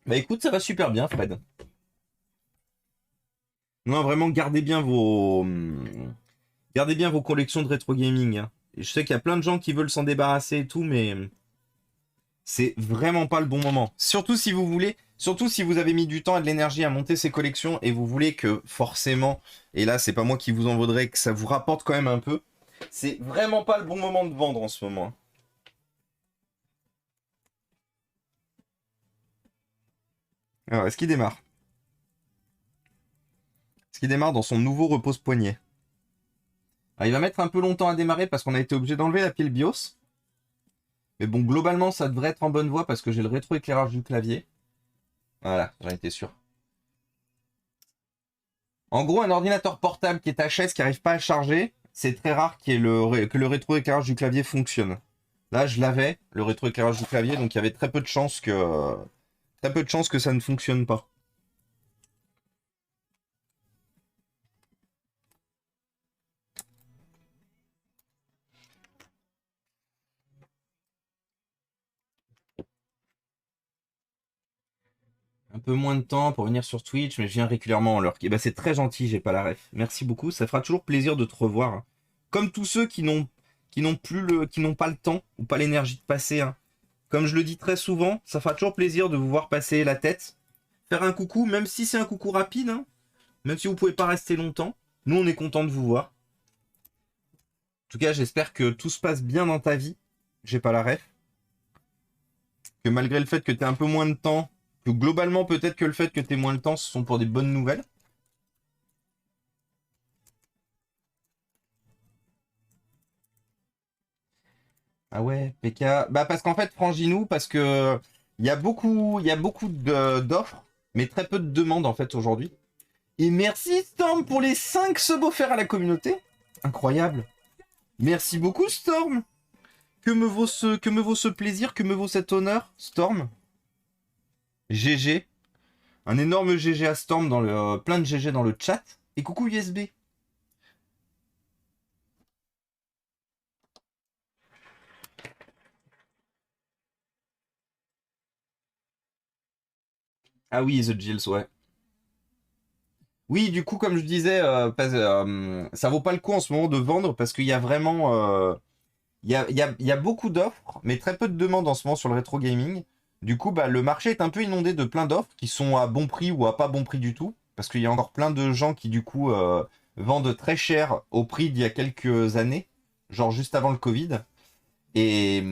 Bah écoute, ça va super bien, Fred. Non, vraiment, gardez bien vos collections de rétro gaming. Hein. Je sais qu'il y a plein de gens qui veulent s'en débarrasser et tout, mais c'est vraiment pas le bon moment. Surtout si vous avez mis du temps et de l'énergie à monter ces collections et vous voulez que forcément, et là c'est pas moi qui vous en vaudrai, que ça vous rapporte quand même un peu. C'est vraiment pas le bon moment de vendre en ce moment. Alors, est-ce qu'il démarre? Est-ce qu'il démarre dans son nouveau repose-poignet? Alors, il va mettre un peu longtemps à démarrer parce qu'on a été obligé d'enlever la pile BIOS. Mais bon, globalement, ça devrait être en bonne voie parce que j'ai le rétroéclairage du clavier. Voilà, j'en étais sûr. En gros, un ordinateur portable qui est à chaise, qui n'arrive pas à charger, c'est très rare que le rétroéclairage du clavier fonctionne. Là, je l'avais, le rétroéclairage du clavier, donc il y avait très peu de chances que ça ne fonctionne pas. Un peu moins de temps pour venir sur Twitch, mais je viens régulièrement en l'heure. Et bah, c'est très gentil, j'ai pas la ref. Merci beaucoup, ça fera toujours plaisir de te revoir. Hein. Comme tous ceux qui n'ont pas le temps ou pas l'énergie de passer. Hein. Comme je le dis très souvent, ça fera toujours plaisir de vous voir passer la tête. Faire un coucou, même si c'est un coucou rapide, hein. Même si vous pouvez pas rester longtemps. Nous, on est content de vous voir. En tout cas, j'espère que tout se passe bien dans ta vie. J'ai pas la ref. Que malgré le fait que tu aies un peu moins de temps, que globalement, peut-être que le fait que tu aies moins de temps, ce sont pour des bonnes nouvelles. Ah ouais, PK. Bah parce qu'en fait, Franginou, parce que il y a beaucoup d'offres, mais très peu de demandes en fait aujourd'hui. Et merci Storm pour les 5 subs offerts à la communauté. Incroyable. Merci beaucoup Storm. Que me vaut ce plaisir, que me vaut cet honneur, Storm. GG. Un énorme GG à Storm dans plein de GG dans le chat. Et coucou USB. Ah oui, The Jills, ouais. Oui, du coup, comme je disais, ça vaut pas le coup en ce moment de vendre parce qu'il y a vraiment... il y a beaucoup d'offres, mais très peu de demandes en ce moment sur le rétro gaming. Du coup, bah, le marché est un peu inondé de plein d'offres qui sont à bon prix ou à pas bon prix du tout. Parce qu'il y a encore plein de gens qui, du coup, vendent très cher au prix d'il y a quelques années, genre juste avant le Covid. Et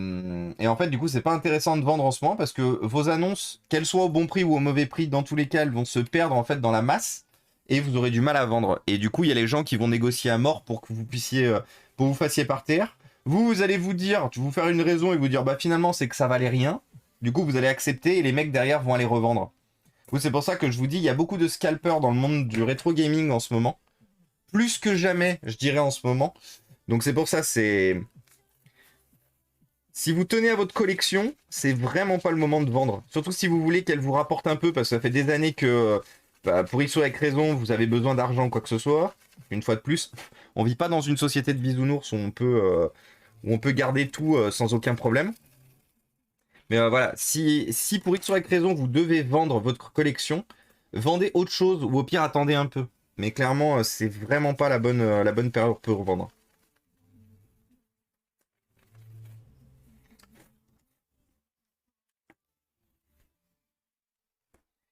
en fait, du coup, c'est pas intéressant de vendre en ce moment parce que vos annonces, qu'elles soient au bon prix ou au mauvais prix, dans tous les cas, elles vont se perdre en fait dans la masse et vous aurez du mal à vendre. Et du coup, il y a les gens qui vont négocier à mort pour que vous puissiez pour que vous fassiez par terre. Vous allez vous dire, vous faire une raison et vous dire, bah finalement, c'est que ça valait rien. Du coup, vous allez accepter et les mecs derrière vont aller revendre. C'est pour ça que je vous dis, il y a beaucoup de scalpers dans le monde du rétro gaming en ce moment. Plus que jamais, je dirais en ce moment. Donc c'est pour ça, c'est... Si vous tenez à votre collection, c'est vraiment pas le moment de vendre. Surtout si vous voulez qu'elle vous rapporte un peu, parce que ça fait des années que, pour X ou Y raison, vous avez besoin d'argent ou quoi que ce soit. Une fois de plus, on vit pas dans une société de bisounours où on peut garder tout sans aucun problème. Mais voilà, si pour X ou Y raison, vous devez vendre votre collection, vendez autre chose ou au pire, attendez un peu. Mais clairement, c'est vraiment pas la bonne période pour revendre.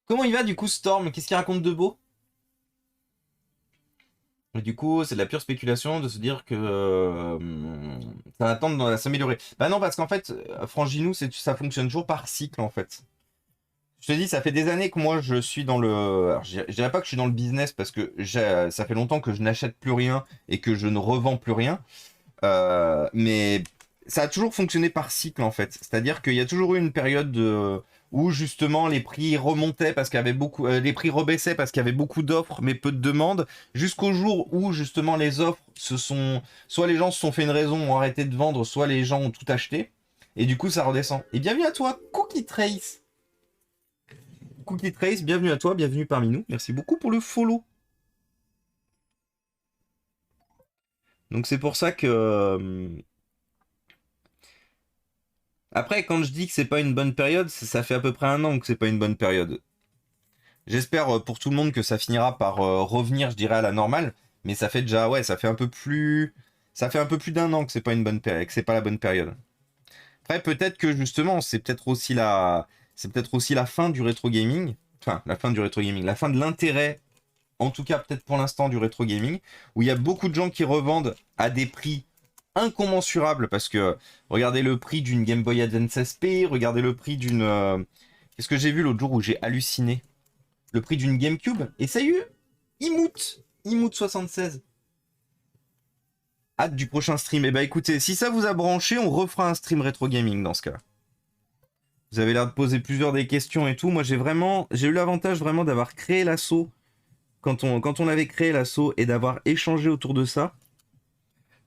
Comment il va du coup Storm? Qu'est-ce qu'il raconte de beau? Et du coup, c'est de la pure spéculation de se dire que ça va tendre à s'améliorer. Bah non, parce qu'en fait, Franginou, ça fonctionne toujours par cycle en fait. Je te dis, ça fait des années que moi je suis dans le. Alors, je dirais pas que je suis dans le business parce que ça fait longtemps que je n'achète plus rien et que je ne revends plus rien. Mais ça a toujours fonctionné par cycle en fait. C'est-à-dire qu'il y a toujours eu une période où justement les prix remontaient parce qu'il y avait beaucoup, les prix rebaissaient parce qu'il y avait beaucoup d'offres mais peu de demandes, jusqu'au jour où justement les offres soit les gens se sont fait une raison, ont arrêté de vendre, soit les gens ont tout acheté et du coup ça redescend. Et bienvenue à toi, Cookie Trace. Cookie Trace, bienvenue à toi, bienvenue parmi nous. Merci beaucoup pour le follow. Donc c'est pour ça que après, quand je dis que c'est pas une bonne période, ça fait à peu près un an que c'est pas une bonne période. J'espère pour tout le monde que ça finira par revenir, je dirais, à la normale. Mais ça fait déjà, ouais, ça fait un peu plus d'un an que c'est pas une bonne période, que c'est pas la bonne période. Après, peut-être que justement, c'est peut-être aussi la fin du rétro gaming. Enfin, la fin du rétro gaming, la fin de l'intérêt, en tout cas peut-être pour l'instant du rétro gaming, où il y a beaucoup de gens qui revendent à des prix incommensurable parce que regardez le prix d'une Game Boy Advance SP, regardez le prix d'une... Qu'est-ce que j'ai vu l'autre jour où j'ai halluciné? Le prix d'une GameCube. Et ça y est, Imout 76. Hâte du prochain stream. Et bah écoutez, si ça vous a branché, on refera un stream rétro gaming dans ce cas. Vous avez l'air de poser plusieurs des questions et tout. Moi j'ai eu l'avantage vraiment d'avoir créé l'assaut quand on avait créé l'assaut et d'avoir échangé autour de ça.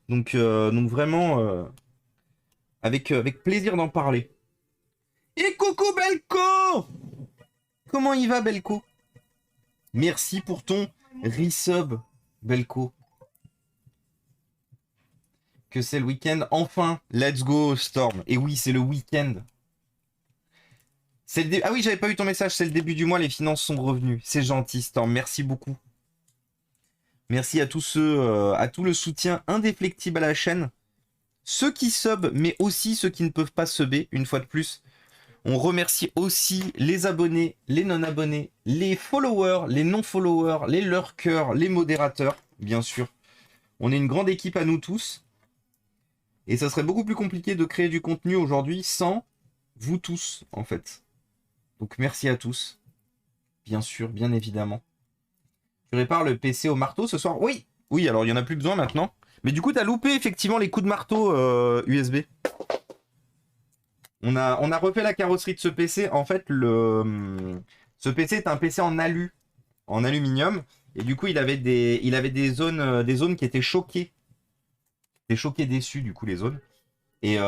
Donc vraiment, avec plaisir d'en parler. Et coucou Belko! Comment il va Belko? Merci pour ton resub Belko. Que c'est le week-end. Enfin, let's go Storm. Et oui, c'est le week-end. Ah oui, j'avais pas eu ton message, c'est le début du mois, les finances sont revenues. C'est gentil Storm, merci beaucoup. Merci à tous ceux, à tout le soutien indéflectible à la chaîne. Ceux qui sub, mais aussi ceux qui ne peuvent pas subber, une fois de plus. On remercie aussi les abonnés, les non-abonnés, les followers, les non-followers, les lurkers, les modérateurs, bien sûr. On est une grande équipe à nous tous. Et ça serait beaucoup plus compliqué de créer du contenu aujourd'hui sans vous tous, en fait. Donc merci à tous. Bien sûr, bien évidemment. Tu répares le PC au marteau ce soir? Oui. Oui, alors il n'y en a plus besoin maintenant. Mais du coup, t'as loupé effectivement les coups de marteau USB. On a refait la carrosserie de ce PC. En fait, ce PC est un PC en aluminium. Et du coup, il avait des zones qui étaient choquées. Des choqués déçus, du coup, les zones. Et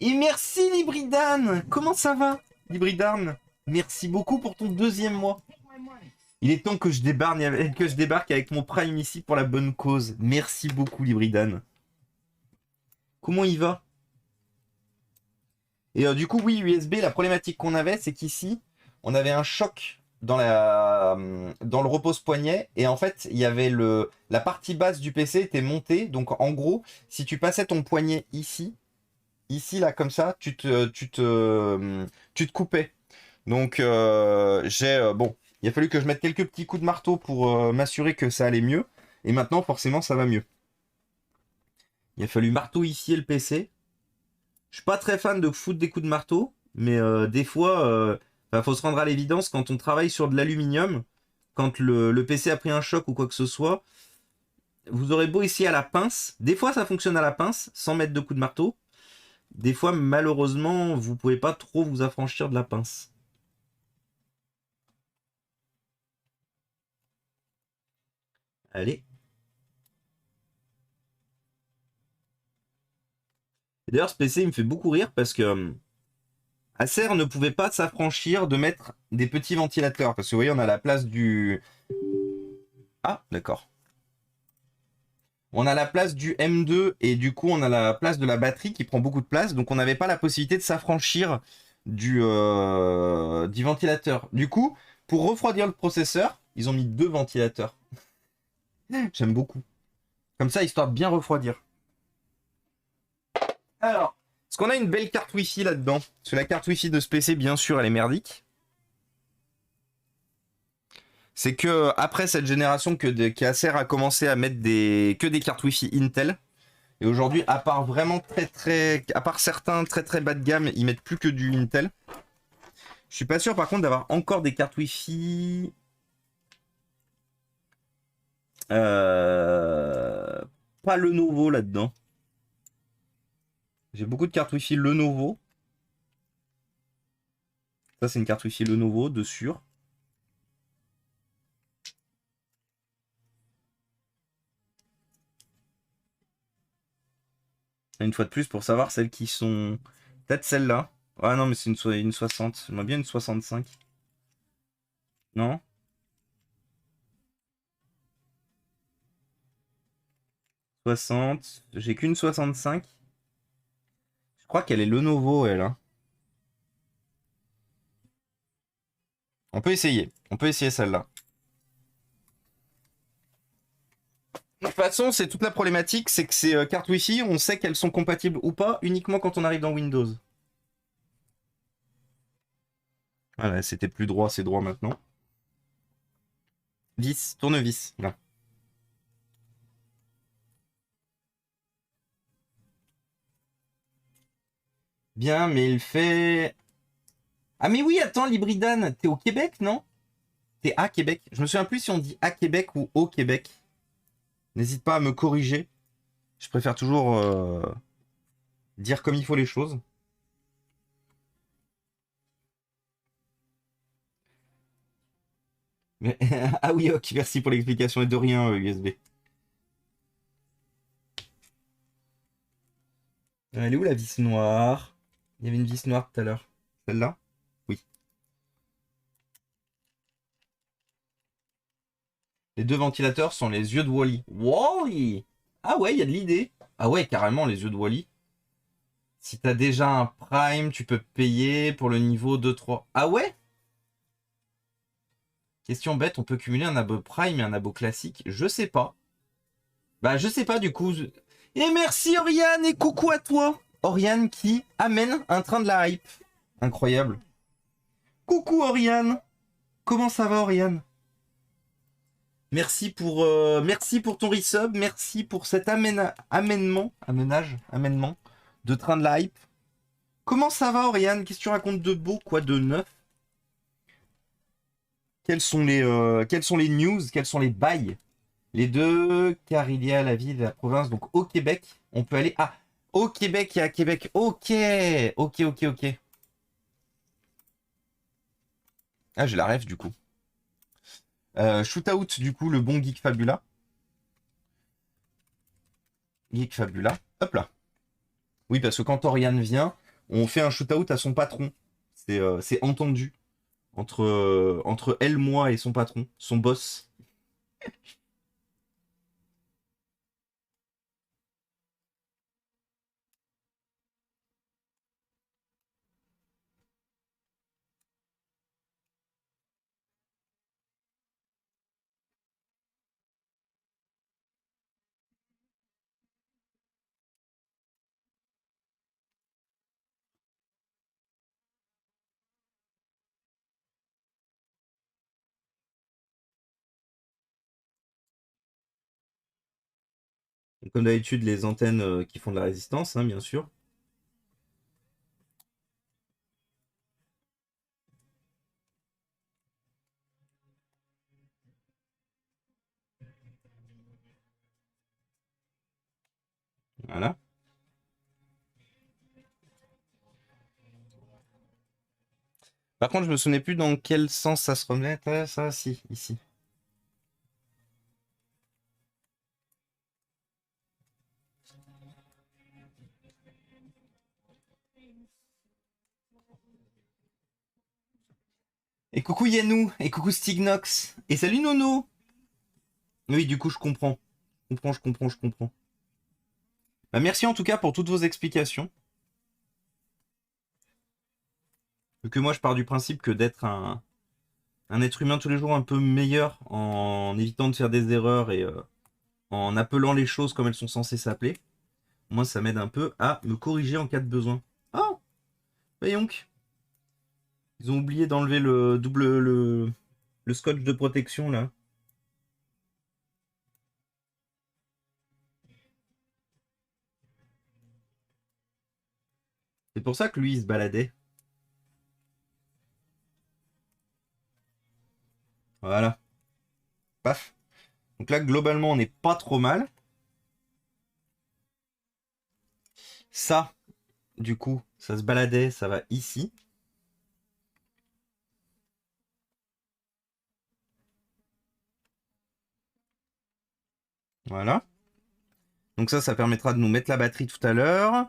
merci Libridan. Comment ça va, Libridan? Merci beaucoup pour ton 2e mois. Il est temps que je débarque avec mon Prime ici pour la bonne cause. Merci beaucoup, Libridan. Comment il va? Et du coup, oui, USB, la problématique qu'on avait, c'est qu'ici, on avait un choc dans le repose-poignet. Et en fait, il y avait la partie basse du PC était montée. Donc, en gros, si tu passais ton poignet ici, là, comme ça, tu te coupais. Donc, bon, il a fallu que je mette quelques petits coups de marteau pour m'assurer que ça allait mieux. Et maintenant, forcément, ça va mieux. Il a fallu marteau-ifier le PC. Je suis pas très fan de foutre des coups de marteau, mais des fois, faut se rendre à l'évidence quand on travaille sur de l'aluminium, quand le PC a pris un choc ou quoi que ce soit, vous aurez beau essayer à la pince. Des fois, ça fonctionne à la pince, sans mettre de coup de marteau. Des fois, malheureusement, vous pouvez pas trop vous affranchir de la pince. Allez. D'ailleurs, ce PC, il me fait beaucoup rire parce que Acer ne pouvait pas s'affranchir de mettre des petits ventilateurs. Parce que vous voyez, on a la place du... Ah, d'accord. On a la place du M2 et du coup, on a la place de la batterie qui prend beaucoup de place. Donc, on n'avait pas la possibilité de s'affranchir du ventilateur. Du coup, pour refroidir le processeur, ils ont mis 2 ventilateurs. J'aime beaucoup. Comme ça, histoire de bien refroidir. Alors, est-ce qu'on a une belle carte Wi-Fi là-dedans? Parce que la carte Wi-Fi de ce PC, bien sûr, elle est merdique. C'est que après cette génération qu'Acer a commencé à mettre que des cartes Wi-Fi Intel. Et aujourd'hui, à part vraiment à part certains très bas de gamme, ils mettent plus que du Intel. Je suis pas sûr par contre d'avoir encore des cartes Wi-Fi. Euh, Pas Lenovo là-dedans. J'ai beaucoup de cartes Wi-Fi Lenovo. Ça, c'est une carte Wi-Fi Lenovo de sûr. Une fois de plus, pour savoir celles qui sont. Peut-être celle-là. Ah non, mais c'est une 60. J'aimerais bien une 65. Non? 60. J'ai qu'une 65. Je crois qu'elle est Lenovo, elle. Hein. On peut essayer. On peut essayer celle-là. De toute façon, c'est toute la problématique, c'est que ces cartes Wi-Fi, on sait qu'elles sont compatibles ou pas uniquement quand on arrive dans Windows. Voilà, c'était plus droit, c'est droit maintenant. Vis, tournevis. Là. Bien, mais il fait. Ah, mais oui, attends, Libridan, t'es au Québec, non? T'es à Québec. Je me souviens plus si on dit à Québec ou au Québec. N'hésite pas à me corriger. Je préfère toujours dire comme il faut les choses. Mais... ah oui, ok, merci pour l'explication et de rien, USB. Elle est où la vis noire? Il y avait une vis noire tout à l'heure. Celle-là? Oui. Les deux ventilateurs sont les yeux de Wally. Wally! Ah ouais, il y a de l'idée. Ah ouais, carrément les yeux de Wally. Si t'as déjà un Prime, tu peux payer pour le niveau 2-3. Ah ouais? Question bête, on peut cumuler un abo Prime et un abo classique? Je sais pas. Bah je sais pas du coup. Et merci Oriane et coucou à toi. Oriane qui amène un train de la hype. Incroyable. Coucou Oriane. Comment ça va Oriane? Merci pour ton resub, merci pour cet amènement de train de la hype. Comment ça va, Oriane? Qu'est-ce que tu racontes de beau, quoi, de neuf? Quelles sont les news? Quels sont les bails? Les deux, car il y a la ville et la province, donc au Québec, on peut aller. Ah, au Québec et à Québec. Ok, ok. Ah, j'ai la ref du coup. Shootout, du coup, le bon Geek Fabula. Geek Fabula. Hop là. Oui, parce que quand Oriane vient, on fait un shootout à son patron. C'est entendu entre elle, moi et son patron, son boss. Et comme d'habitude, les antennes qui font de la résistance, hein, bien sûr. Voilà. Par contre, je me souvenais plus dans quel sens ça se remet. Ça, si, ici. Et coucou Yanou, et coucou Stignox, et salut Nono. Oui, du coup, je comprends. Je comprends. Bah, merci en tout cas pour toutes vos explications. Vu que moi, je pars du principe que d'être un être humain tous les jours un peu meilleur en évitant de faire des erreurs et en appelant les choses comme elles sont censées s'appeler. Moi, ça m'aide un peu à me corriger en cas de besoin. Oh, voyons. Ils ont oublié d'enlever le scotch de protection là. C'est pour ça que lui, il se baladait. Voilà. Paf. Donc là, globalement, on n'est pas trop mal. Ça, du coup, ça se baladait, ça va ici. Voilà. Donc ça permettra de nous mettre la batterie tout à l'heure.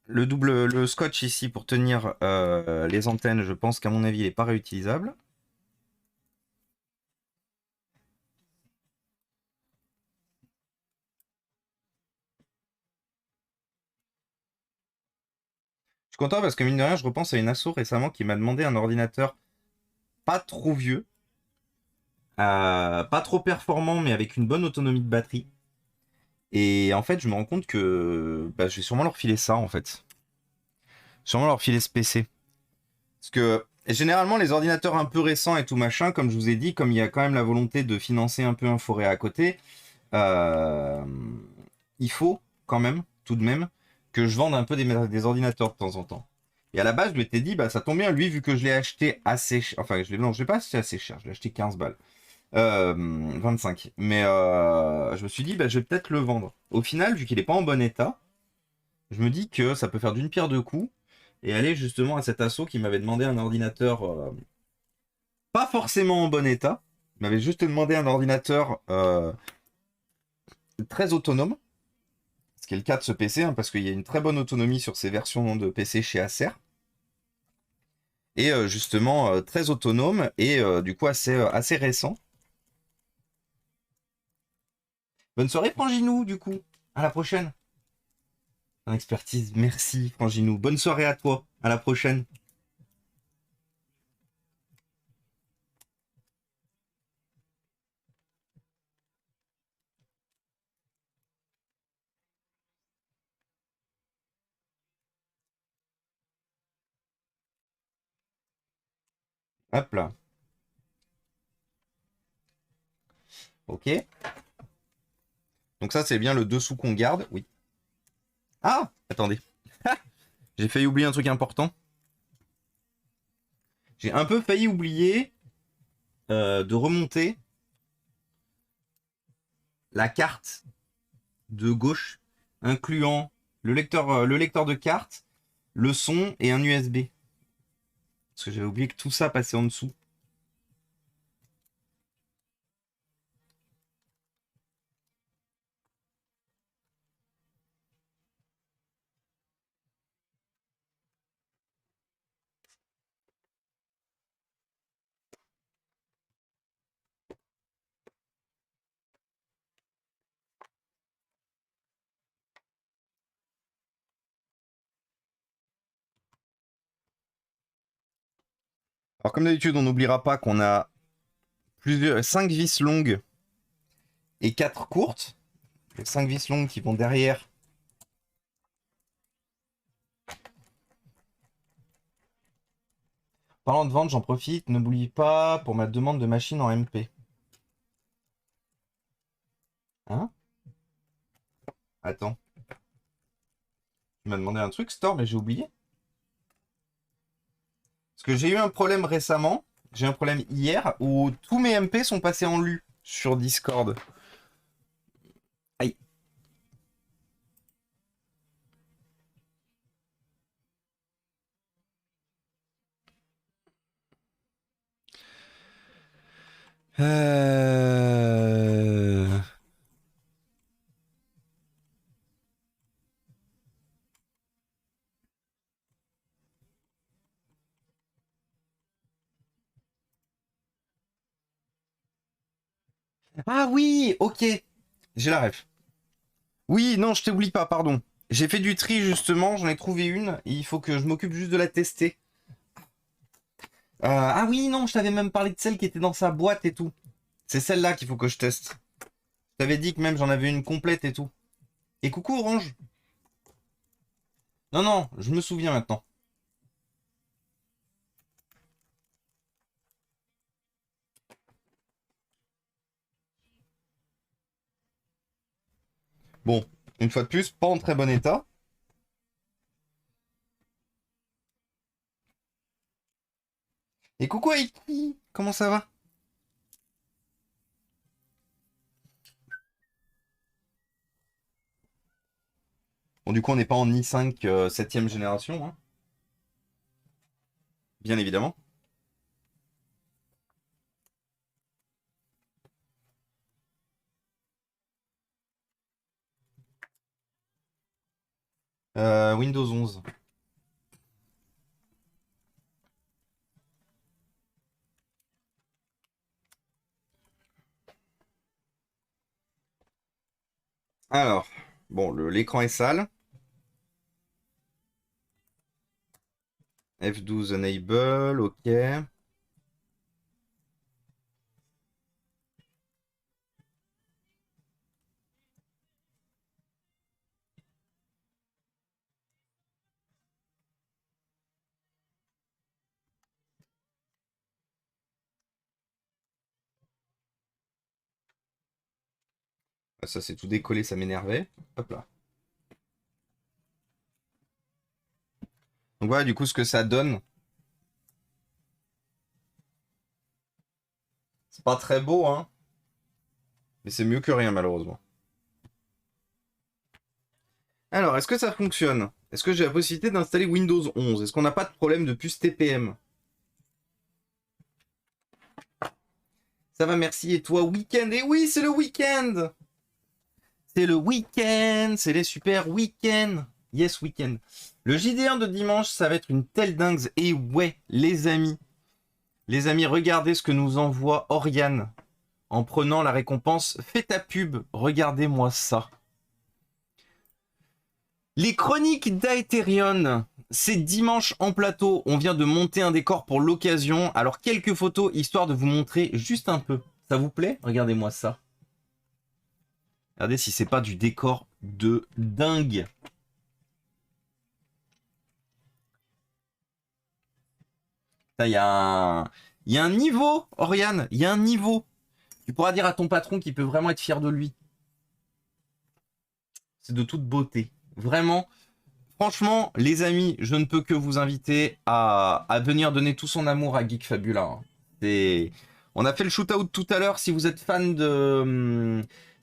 Le scotch ici pour tenir les antennes, je pense qu'à mon avis, il n'est pas réutilisable. Je suis content parce que mine de rien, je repense à une asso récemment qui m'a demandé un ordinateur pas trop vieux, pas trop performant, mais avec une bonne autonomie de batterie. Et en fait, je me rends compte que bah, je vais sûrement leur filer ça en fait. Sûrement leur filer ce PC. Parce que généralement, les ordinateurs un peu récents et tout machin, comme je vous ai dit, comme il y a quand même la volonté de financer un peu un forêt à côté, euh, il faut quand même, tout de même, que je vende un peu des ordinateurs de temps en temps. Et à la base, je m'étais dit, bah ça tombe bien, lui, vu que je l'ai acheté assez cher. Enfin, non, je l'ai pas acheté assez cher, je l'ai acheté 15 balles. 25. Mais je me suis dit, bah, je vais peut-être le vendre. Au final, vu qu'il n'est pas en bon état, je me dis que ça peut faire d'une pierre deux coups et aller justement à cet asso qui m'avait demandé un ordinateur pas forcément en bon état. Il m'avait juste demandé un ordinateur très autonome, ce qui est le cas de ce PC, hein, parce qu'il y a une très bonne autonomie sur ces versions de PC chez Acer. Et justement très autonome et du coup assez récent. Bonne soirée Franginou du coup. À la prochaine. En expertise, merci Franginou. Bonne soirée à toi. À la prochaine. Hop là. Ok. Donc ça c'est bien le dessous qu'on garde. Oui. Ah, attendez. J'ai failli oublier un truc important. J'ai un peu failli oublier de remonter la carte de gauche, incluant le lecteur de carte, le son et un USB. Parce que j'avais oublié que tout ça passait en dessous. Alors comme d'habitude, on n'oubliera pas qu'on a 5 vis longues et 4 courtes. Les 5 vis longues qui vont derrière. Parlant de vente, j'en profite, n'oublie pas pour ma demande de machine en MP. Hein? Attends. Tu m'as demandé un truc, Store, mais j'ai oublié. Parce que j'ai eu un problème récemment, j'ai eu un problème hier, où tous mes MP sont passés en lu sur Discord. Aïe. Euh... Ah oui, ok. J'ai la ref. Oui, non, je t'oublie pas, pardon. J'ai fait du tri justement, j'en ai trouvé une. Il faut que je m'occupe juste de la tester. Ah oui, non, je t'avais même parlé de celle qui était dans sa boîte et tout. C'est celle-là qu'il faut que je teste. Je t'avais dit que même j'en avais une complète et tout. Et coucou Orange. Non, non, je me souviens maintenant. Bon, une fois de plus, pas en très bon état. Et coucou Aiki, comment ça va? Bon, du coup, on n'est pas en i5 7ème génération, hein, bien évidemment. Windows 11. Alors, bon, l'écran est sale. F12 enable, ok. Ah, ça c'est tout décollé, ça m'énervait. Hop là. Donc voilà, du coup, ce que ça donne. C'est pas très beau, hein. Mais c'est mieux que rien, malheureusement. Alors, est-ce que ça fonctionne? Est-ce que j'ai la possibilité d'installer Windows 11? Est-ce qu'on n'a pas de problème de puce TPM? Ça va, merci. Et toi, week-end? Et oui, c'est le week-end! C'est le week-end! C'est les super week-ends! Yes, week-end. Le JD1 de dimanche, ça va être une telle dingue. Et ouais, les amis, regardez ce que nous envoie Oriane en prenant la récompense. Fais ta pub, regardez-moi ça. Les chroniques d'Aetherion, c'est dimanche en plateau. On vient de monter un décor pour l'occasion. Alors, quelques photos histoire de vous montrer juste un peu. Ça vous plaît? Regardez-moi ça. Regardez si c'est pas du décor de dingue. Il y a un niveau, Oriane. Il y a un niveau. Tu pourras dire à ton patron qu'il peut vraiment être fier de lui. C'est de toute beauté. Vraiment. Franchement, les amis, je ne peux que vous inviter à venir donner tout son amour à Geek Fabula. Hein. On a fait le shootout tout à l'heure. Si vous êtes fan de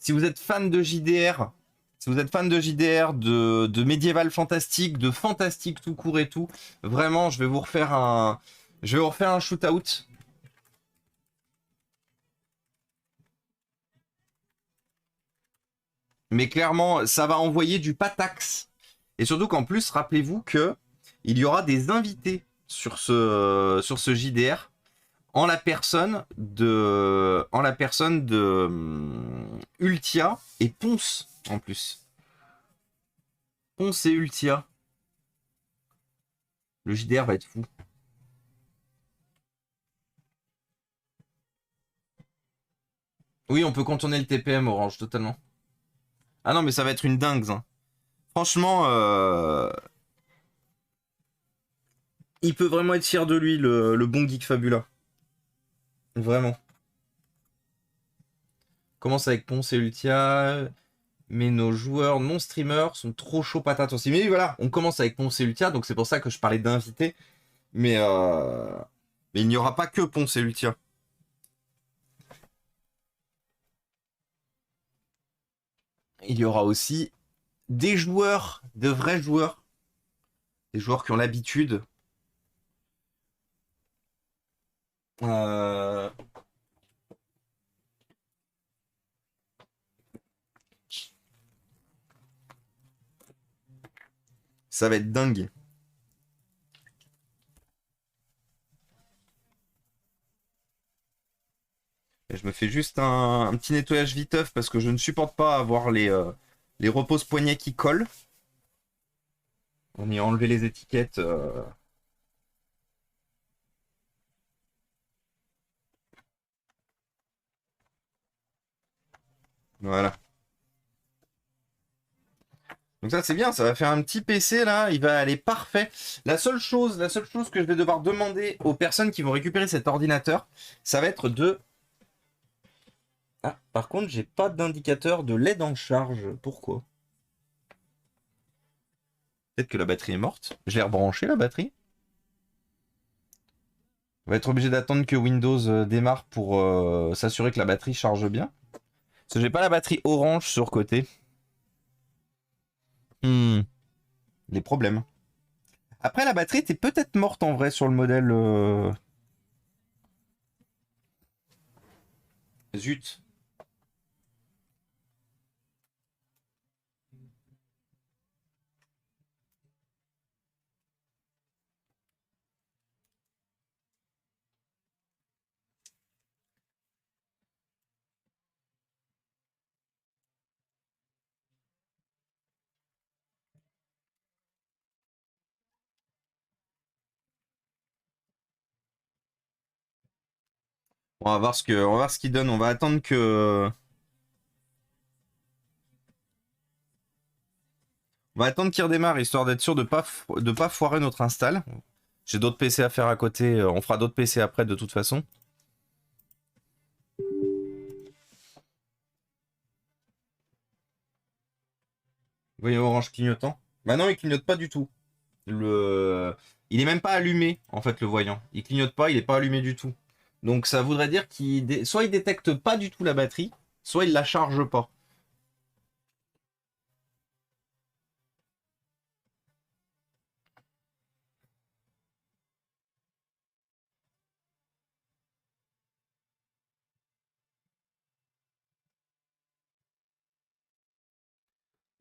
JDR, si vous êtes fan de JDR, de médiéval fantastique, de fantastique tout court et tout, vraiment, je vais vous refaire un shootout. Mais clairement, ça va envoyer du patax. Et surtout qu'en plus, rappelez-vous que il y aura des invités sur ce JDR en la personne de Ultia et Ponce en plus. Ponce et Ultia. Le JDR va être fou. Oui, on peut contourner le TPM Orange totalement. Ah non, mais ça va être une dingue. Hein. Franchement, il peut vraiment être fier de lui, le bon Geek Fabula. Vraiment. Commence avec Ponce et Ultia. Mais nos joueurs non streamers sont trop chauds patates aussi. Mais voilà, on commence avec Ponce et Ultia, donc c'est pour ça que je parlais d'invités. Mais il n'y aura pas que Ponce et Ultia. Il y aura aussi des joueurs, de vrais joueurs. Des joueurs qui ont l'habitude. Euh, Ça va être dingue. Et je me fais juste un petit nettoyage viteuf parce que je ne supporte pas avoir les repose-poignets qui collent. On y a enlevé les étiquettes. Voilà. Donc ça c'est bien, ça va faire un petit PC là, il va aller parfait. La seule chose que je vais devoir demander aux personnes qui vont récupérer cet ordinateur, ça va être de... Ah, par contre, j'ai pas d'indicateur de LED en charge. Pourquoi? Peut-être que la batterie est morte. Je l'ai rebranché la batterie. On va être obligé d'attendre que Windows démarre pour s'assurer que la batterie charge bien. Parce que j'ai pas la batterie orange sur côté. Les problèmes. Après, la batterie était peut-être morte en vrai sur le modèle. Zut. On va voir ce qu'il donne. On va attendre que. On va attendre qu'il redémarre histoire d'être sûr de pas foirer notre install. J'ai d'autres PC à faire à côté. On fera d'autres PC après de toute façon. Voyons orange clignotant. Bah non, il clignote pas du tout. Le... Il est même pas allumé en fait le voyant. Il clignote pas, il est pas allumé du tout. Donc ça voudrait dire soit il détecte pas du tout la batterie, soit il la charge pas.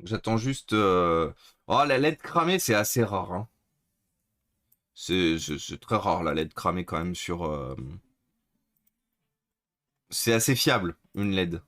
J'attends juste. Oh, la LED cramée, c'est assez rare, hein. C'est très rare la LED cramée quand même sur. C'est assez fiable, une LED.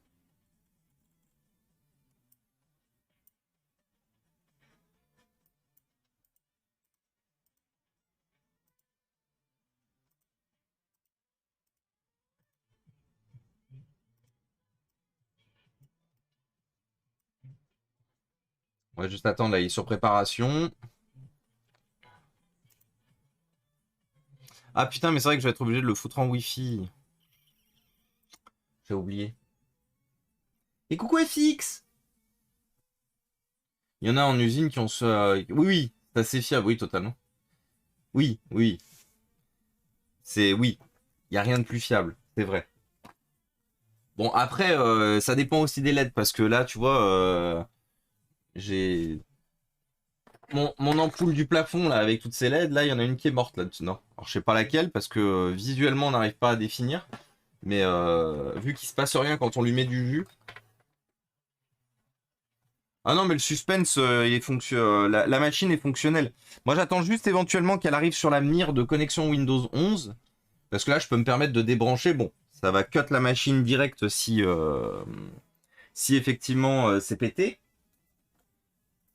On va juste attendre, là, il est sur préparation. Ah putain, mais c'est vrai que je vais être obligé de le foutre en Wi-Fi. J'ai oublié. Et coucou FX! Il y en a en usine qui ont ce. Oui, oui, c'est assez fiable, oui, totalement. Oui, oui. Oui. Il n'y a rien de plus fiable, c'est vrai. Bon, après, ça dépend aussi des LED, parce que là, tu vois, j'ai. Mon ampoule du plafond, là, avec toutes ces LED, là, il y en a une qui est morte là-dessus. Non. Alors, je sais pas laquelle, parce que visuellement, on n'arrive pas à définir. Mais vu qu'il se passe rien quand on lui met du jus. Ah non, mais le suspense, la machine est fonctionnelle. Moi, j'attends juste éventuellement qu'elle arrive sur la mire de connexion Windows 11. Parce que là, je peux me permettre de débrancher. Bon, ça va cut la machine direct si effectivement c'est pété.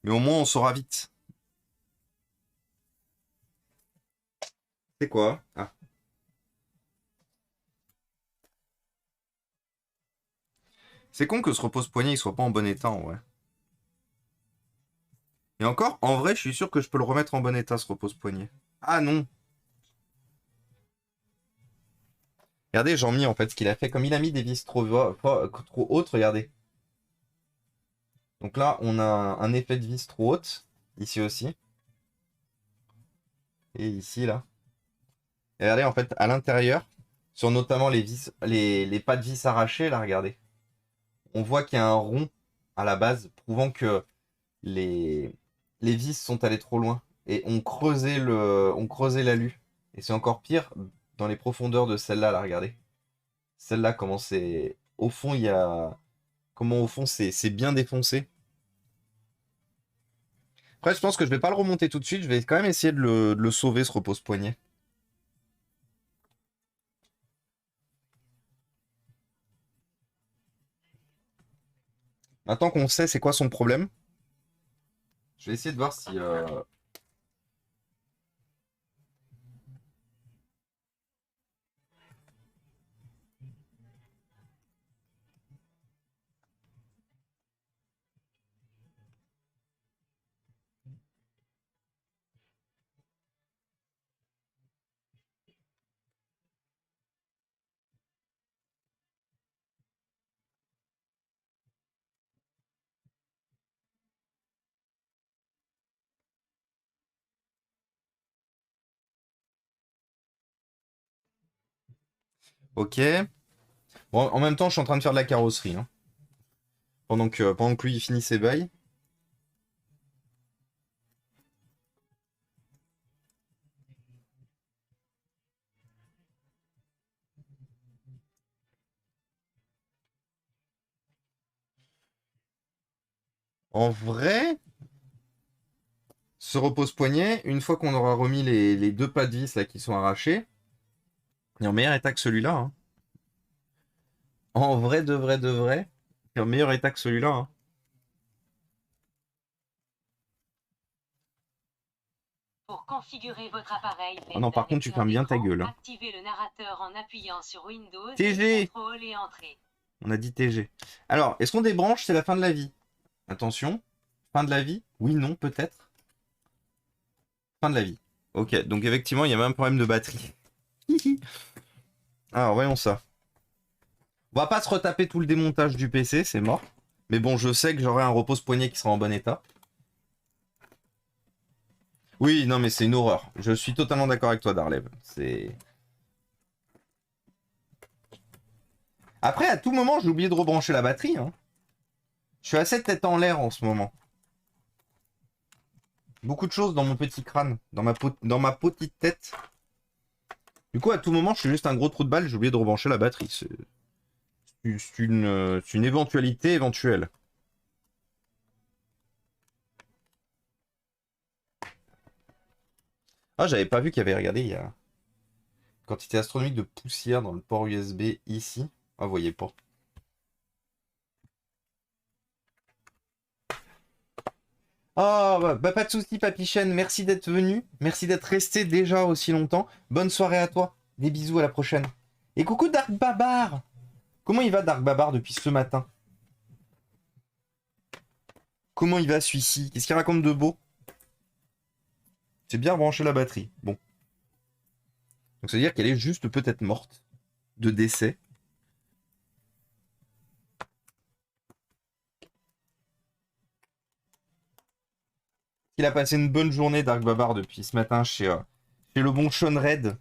Mais au moins, on saura vite. C'est quoi? Ah. C'est con que ce repose-poignet il soit pas en bon état en vrai. Et encore, en vrai, je suis sûr que je peux le remettre en bon état ce repose-poignet. Ah non. Regardez, Jean-Mi, en fait, ce qu'il a fait, comme il a mis des vis trop hautes, regardez. Donc là, on a un effet de vis trop haute, ici aussi. Et ici, là. Et regardez, en fait, à l'intérieur, sur notamment les vis, les pas de vis arrachés, là, regardez. On voit qu'il y a un rond à la base, prouvant que les, les vis sont allées trop loin. Et on creusait l'alu. Et c'est encore pire dans les profondeurs de celle-là, là, regardez. Celle-là, comment c'est. Au fond, il y a. Comment au fond c'est bien défoncé. Après, je pense que je vais pas le remonter tout de suite. Je vais quand même essayer de le sauver, ce repose-poignet. Maintenant qu'on sait c'est quoi son problème, je vais essayer de voir si... Ok. Bon, en même temps, je suis en train de faire de la carrosserie. Hein, pendant que lui, il finit ses bails. En vrai, ce repose-poignet, une fois qu'on aura remis les deux pas de vis là, qui sont arrachés, il est en meilleur état que celui-là. Hein. En vrai, de vrai, il est en meilleur état que celui-là. Hein. Pour configurer votre appareil Ah non, par contre, tu fermes bien ta gueule. Hein. activez le narrateur en appuyant sur Windows, TG! Contrôle et Entrée. On a dit TG. Alors, est-ce qu'on débranche? C'est la fin de la vie. Attention. Fin de la vie? Oui, non, peut-être. Fin de la vie. Ok, donc effectivement, il y a même un problème de batterie. Alors, voyons ça. On va pas se retaper tout le démontage du PC, c'est mort. Mais bon, je sais que j'aurai un repose-poignet qui sera en bon état. Oui, non, mais c'est une horreur. Je suis totalement d'accord avec toi, Darlev. C'est... Après, à tout moment, j'ai oublié de rebrancher la batterie. Hein. Je suis assez tête en l'air en ce moment. Beaucoup de choses dans mon petit crâne, dans ma petite tête. Du coup, à tout moment, je suis juste un gros trou de balle, j'ai oublié de rebrancher la batterie. C'est une éventualité éventuelle. Ah, j'avais pas vu qu'il y avait, regardé, il y a quantité astronomique de poussière dans le port USB ici. Ah, vous voyez pas. Oh, bah, pas de soucis, Papichen. Merci d'être venu. Merci d'être resté déjà aussi longtemps. Bonne soirée à toi. Des bisous, à la prochaine. Et coucou Dark Babar. Comment il va Dark Babar depuis ce matin? Comment il va celui-ci? Qu'est-ce qu'il raconte de beau? J'ai bien branché la batterie. Bon. Donc ça veut dire qu'elle est juste peut-être morte de décès. Il a passé une bonne journée Dark Babar depuis ce matin chez le bon Sean Red,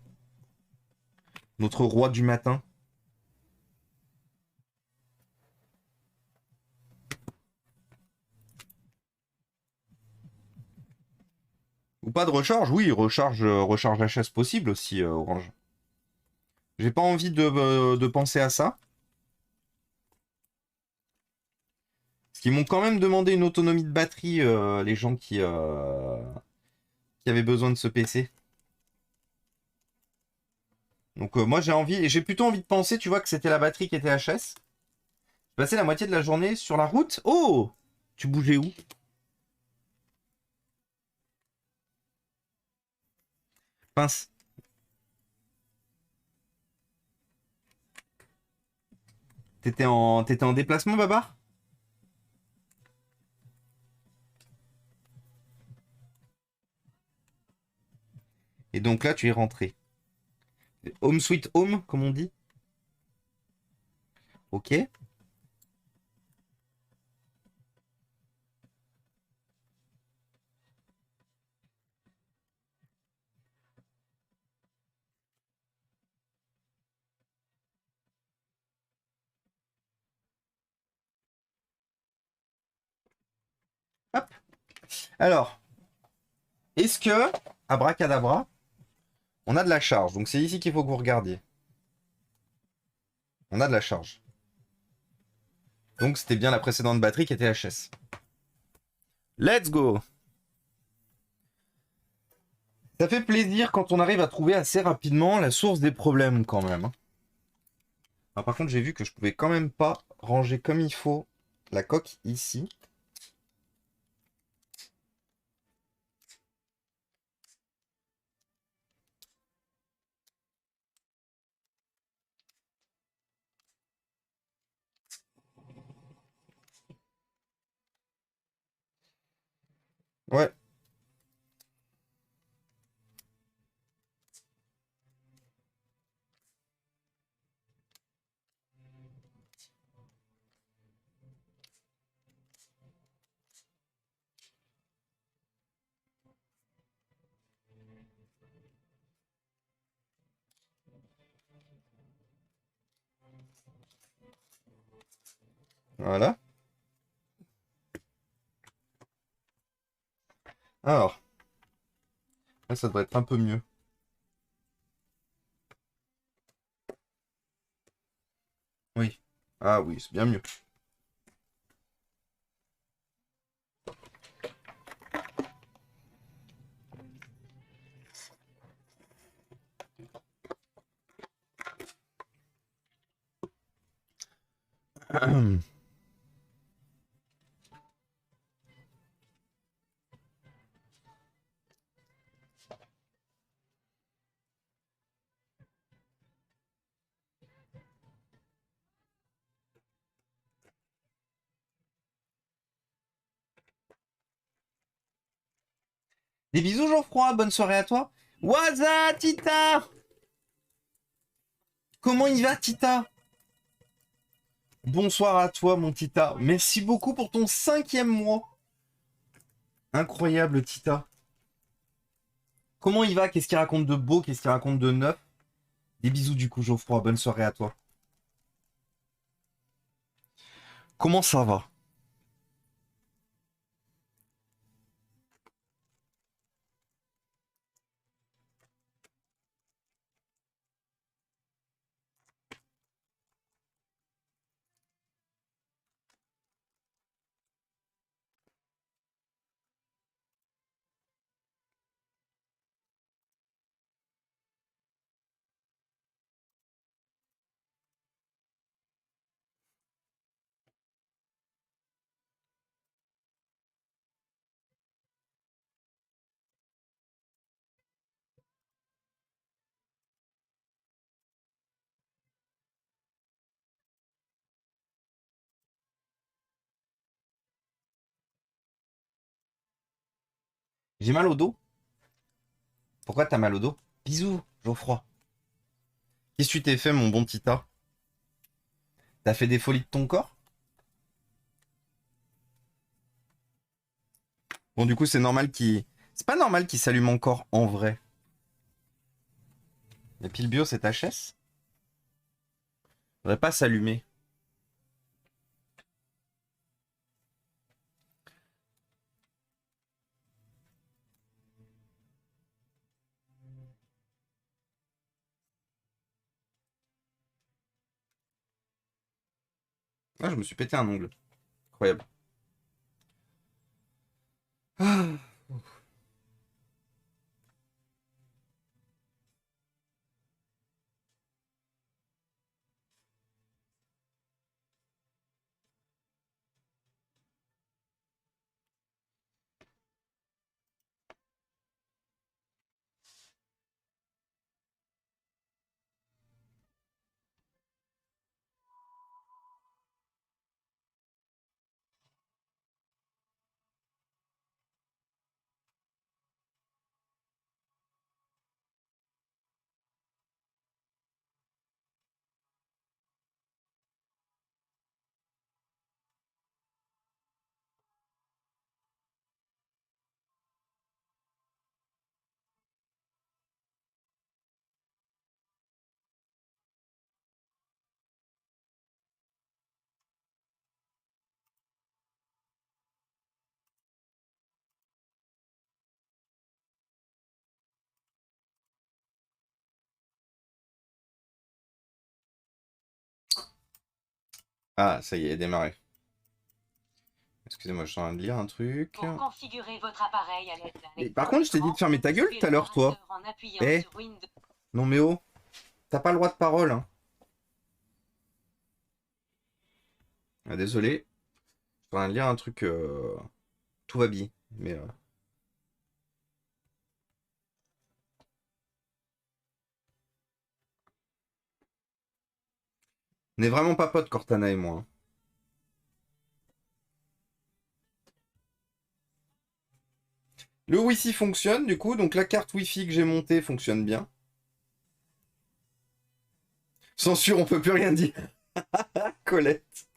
notre roi du matin. Ou pas de recharge? Oui, recharge HS possible aussi, Orange. J'ai pas envie de penser à ça. Parce qu'ils m'ont quand même demandé une autonomie de batterie, les gens qui avaient besoin de ce PC. Donc moi j'ai envie, et j'ai plutôt envie de penser, tu vois, que c'était la batterie qui était HS. J'ai passé la moitié de la journée sur la route. Oh! Tu bougeais où? Pince. T'étais en déplacement, Babar? Et donc là, tu es rentré. Home sweet home, comme on dit. Ok. Hop. Alors, est-ce que, abracadabra, on a de la charge? Donc c'est ici qu'il faut que vous regardiez. On a de la charge. Donc c'était bien la précédente batterie qui était HS. Let's go! Ça fait plaisir quand on arrive à trouver assez rapidement la source des problèmes quand même, hein. Alors, par contre, j'ai vu que je pouvais quand même pas ranger comme il faut la coque ici. Ouais, voilà. Alors, là, ça devrait être un peu mieux. Oui. Ah oui, c'est bien mieux. Des bisous, Geoffroy. Bonne soirée à toi. Waza, Tita! Comment il va, Tita? Bonsoir à toi, mon Tita. Merci beaucoup pour ton 5e mois. Incroyable, Tita. Comment il va? Qu'est-ce qu'il raconte de beau? Qu'est-ce qu'il raconte de neuf? Des bisous, du coup, Geoffroy. Bonne soirée à toi. Comment ça va? J'ai mal au dos? Pourquoi t'as mal au dos? Bisous, Geoffroy. Qu'est-ce que tu t'es fait, mon bon Tita? T'as fait des folies de ton corps? Bon, du coup, c'est normal qu'il... C'est pas normal qu'il s'allume encore en vrai. La pile bio, c'est HS? Il devrait pas s'allumer. Ah, je me suis pété un ongle. Incroyable. Ah, ah, ça y est, démarré. Excusez-moi, je suis en train de lire un truc. Pour configurer votre appareil à l'aide d'un Et par contre, je t'ai dit de fermer ta gueule tout à l'heure, toi. Eh, non mais oh, t'as pas le droit de parole, hein. Ah, désolé, je suis en train de lire un truc. Tout va bien, mais. On n'est vraiment pas potes, Cortana et moi, hein. Le Wi-Fi fonctionne du coup, donc la carte Wi-Fi que j'ai montée fonctionne bien. Censure, on peut plus rien dire. Colette.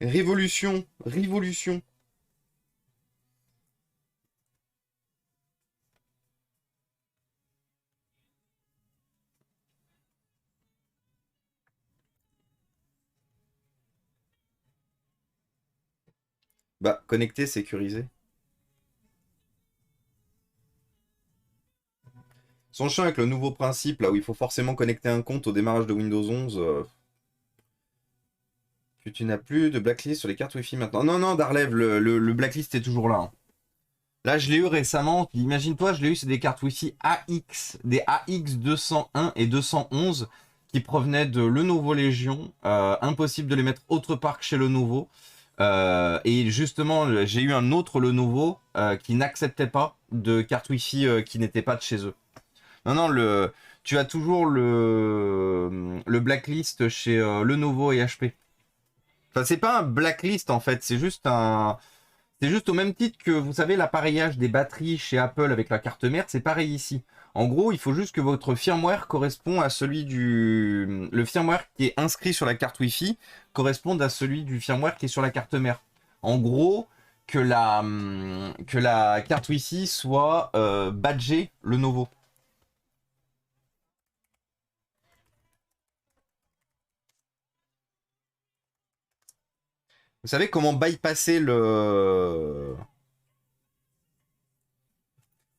Révolution, révolution. Bah, connecté, sécurisé. Son chien avec le nouveau principe, là où il faut forcément connecter un compte au démarrage de Windows 11, que tu n'as plus de blacklist sur les cartes Wi-Fi maintenant. Non, non, Darlev, le blacklist est toujours là, hein. Là, je l'ai eu récemment. Imagine-toi, je l'ai eu, c'est des cartes Wi-Fi AX, des AX 201 et 211 qui provenaient de Lenovo Légion. Impossible de les mettre autre part que chez Lenovo. Et justement, j'ai eu un autre Lenovo qui n'acceptait pas de carte Wi-Fi qui n'était pas de chez eux. Non, non, tu as toujours le blacklist chez Lenovo et HP. Enfin, c'est pas un blacklist en fait, c'est juste au même titre que, vous savez, l'appareillage des batteries chez Apple avec la carte mère, c'est pareil ici. En gros, il faut juste que votre firmware correspond à celui du... Le firmware qui est inscrit sur la carte Wi-Fi corresponde à celui du firmware qui est sur la carte mère. En gros, que la carte Wi-Fi soit badgée Lenovo. Vous savez comment bypasser le... Vous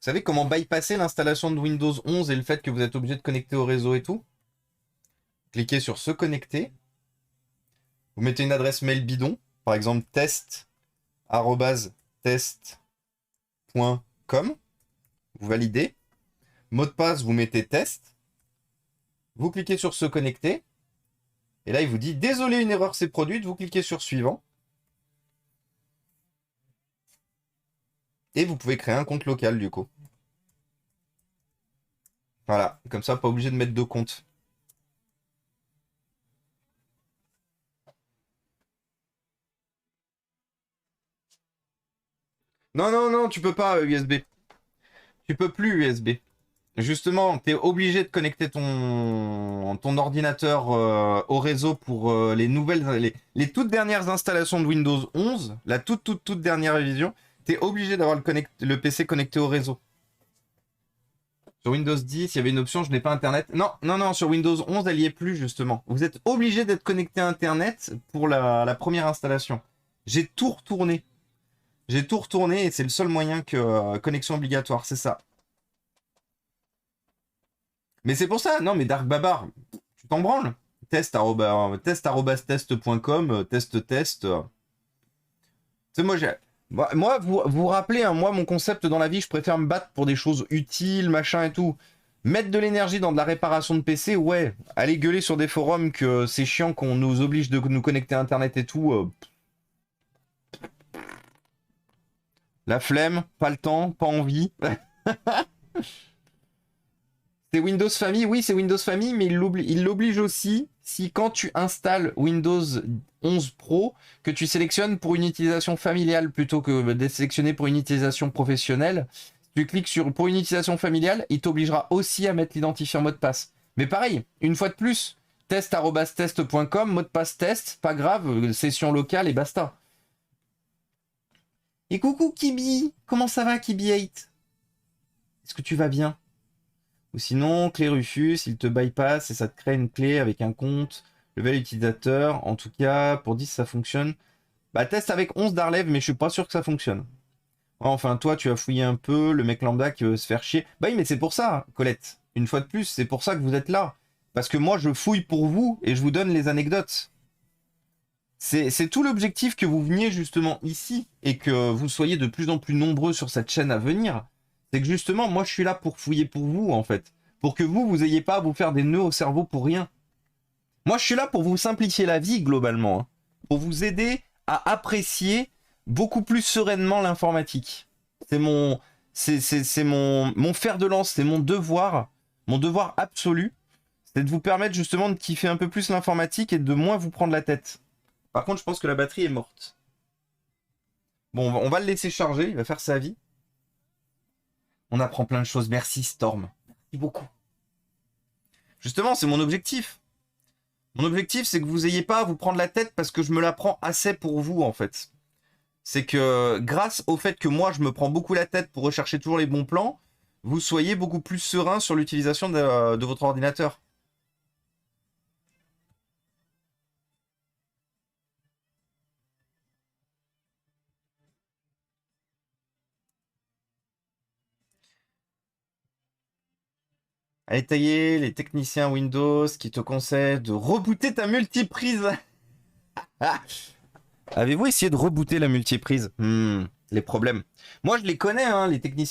savez comment bypasser l'installation de Windows 11 et le fait que vous êtes obligé de connecter au réseau et tout? Cliquez sur se connecter. Vous mettez une adresse mail bidon, par exemple test@test.com. Vous validez. Mot de passe, vous mettez test. Vous cliquez sur se connecter. Et là, il vous dit désolé, une erreur s'est produite. Vous cliquez sur suivant. Et vous pouvez créer un compte local du coup. Voilà, comme ça, pas obligé de mettre deux comptes. Non, non, non, tu peux pas USB. Tu peux plus USB. Justement, tu es obligé de connecter ton ordinateur au réseau pour les toutes dernières installations de Windows 11, la toute dernière révision. Tu es obligé d'avoir le PC connecté au réseau. Sur Windows 10, il y avait une option, je n'ai pas Internet. Non, non, non, sur Windows 11, elle y est plus, justement. Vous êtes obligé d'être connecté à Internet pour la première installation. J'ai tout retourné. J'ai tout retourné et c'est le seul moyen que connexion obligatoire, c'est ça. Mais c'est pour ça, non, mais Dark Babar, tu t'en branles. Test@test.com, test. C'est moi, moi, vous rappelez, hein, moi, mon concept dans la vie, je préfère me battre pour des choses utiles, machin et tout. Mettre de l'énergie dans de la réparation de PC, ouais. Aller gueuler sur des forums que c'est chiant qu'on nous oblige de nous connecter à Internet et tout. La flemme, pas le temps, pas envie. C'est Windows Family, oui, c'est Windows Family, mais il l'oblige aussi si quand tu installes Windows 11 Pro, que tu sélectionnes pour une utilisation familiale plutôt que de sélectionner pour une utilisation professionnelle. Si tu cliques sur pour une utilisation familiale, il t'obligera aussi à mettre l'identifiant mot de passe. Mais pareil, une fois de plus, test@test.com, mot de passe test, pas grave, session locale et basta. Et coucou Kibi, comment ça va Kibi8? Est-ce que tu vas bien? Ou sinon, clé Rufus, il te bypass et ça te crée une clé avec un compte, level utilisateur. En tout cas, pour 10, ça fonctionne. Bah, teste avec 11 Darlev, mais je suis pas sûr que ça fonctionne. Ouais, enfin, toi, tu as fouillé un peu, le mec lambda qui veut se faire chier. Bah oui, mais c'est pour ça, Colette. Une fois de plus, c'est pour ça que vous êtes là. Parce que moi, je fouille pour vous et je vous donne les anecdotes. C'est tout l'objectif que vous veniez justement ici et que vous soyez de plus en plus nombreux sur cette chaîne à venir. C'est que justement, moi, je suis là pour fouiller pour vous, en fait. Pour que vous ayez pas à vous faire des nœuds au cerveau pour rien. Moi, je suis là pour vous simplifier la vie, globalement. Hein. Pour vous aider à apprécier beaucoup plus sereinement l'informatique. C'est mon fer de lance, c'est mon devoir absolu. C'est de vous permettre justement de kiffer un peu plus l'informatique et de moins vous prendre la tête. Par contre, je pense que la batterie est morte. Bon, on va le laisser charger, il va faire sa vie. On apprend plein de choses. Merci Storm. Merci beaucoup. Justement, c'est mon objectif. Mon objectif, c'est que vous ayez pas à vous prendre la tête parce que je me la prends assez pour vous, en fait. C'est que grâce au fait que moi, je me prends beaucoup la tête pour rechercher toujours les bons plans, vous soyez beaucoup plus serein sur l'utilisation de votre ordinateur. Allez tailler les techniciens Windows qui te conseillent de rebooter ta multiprise. Avez-vous essayé de rebooter la multiprise? Les problèmes. Moi, je les connais, hein, les techniciens.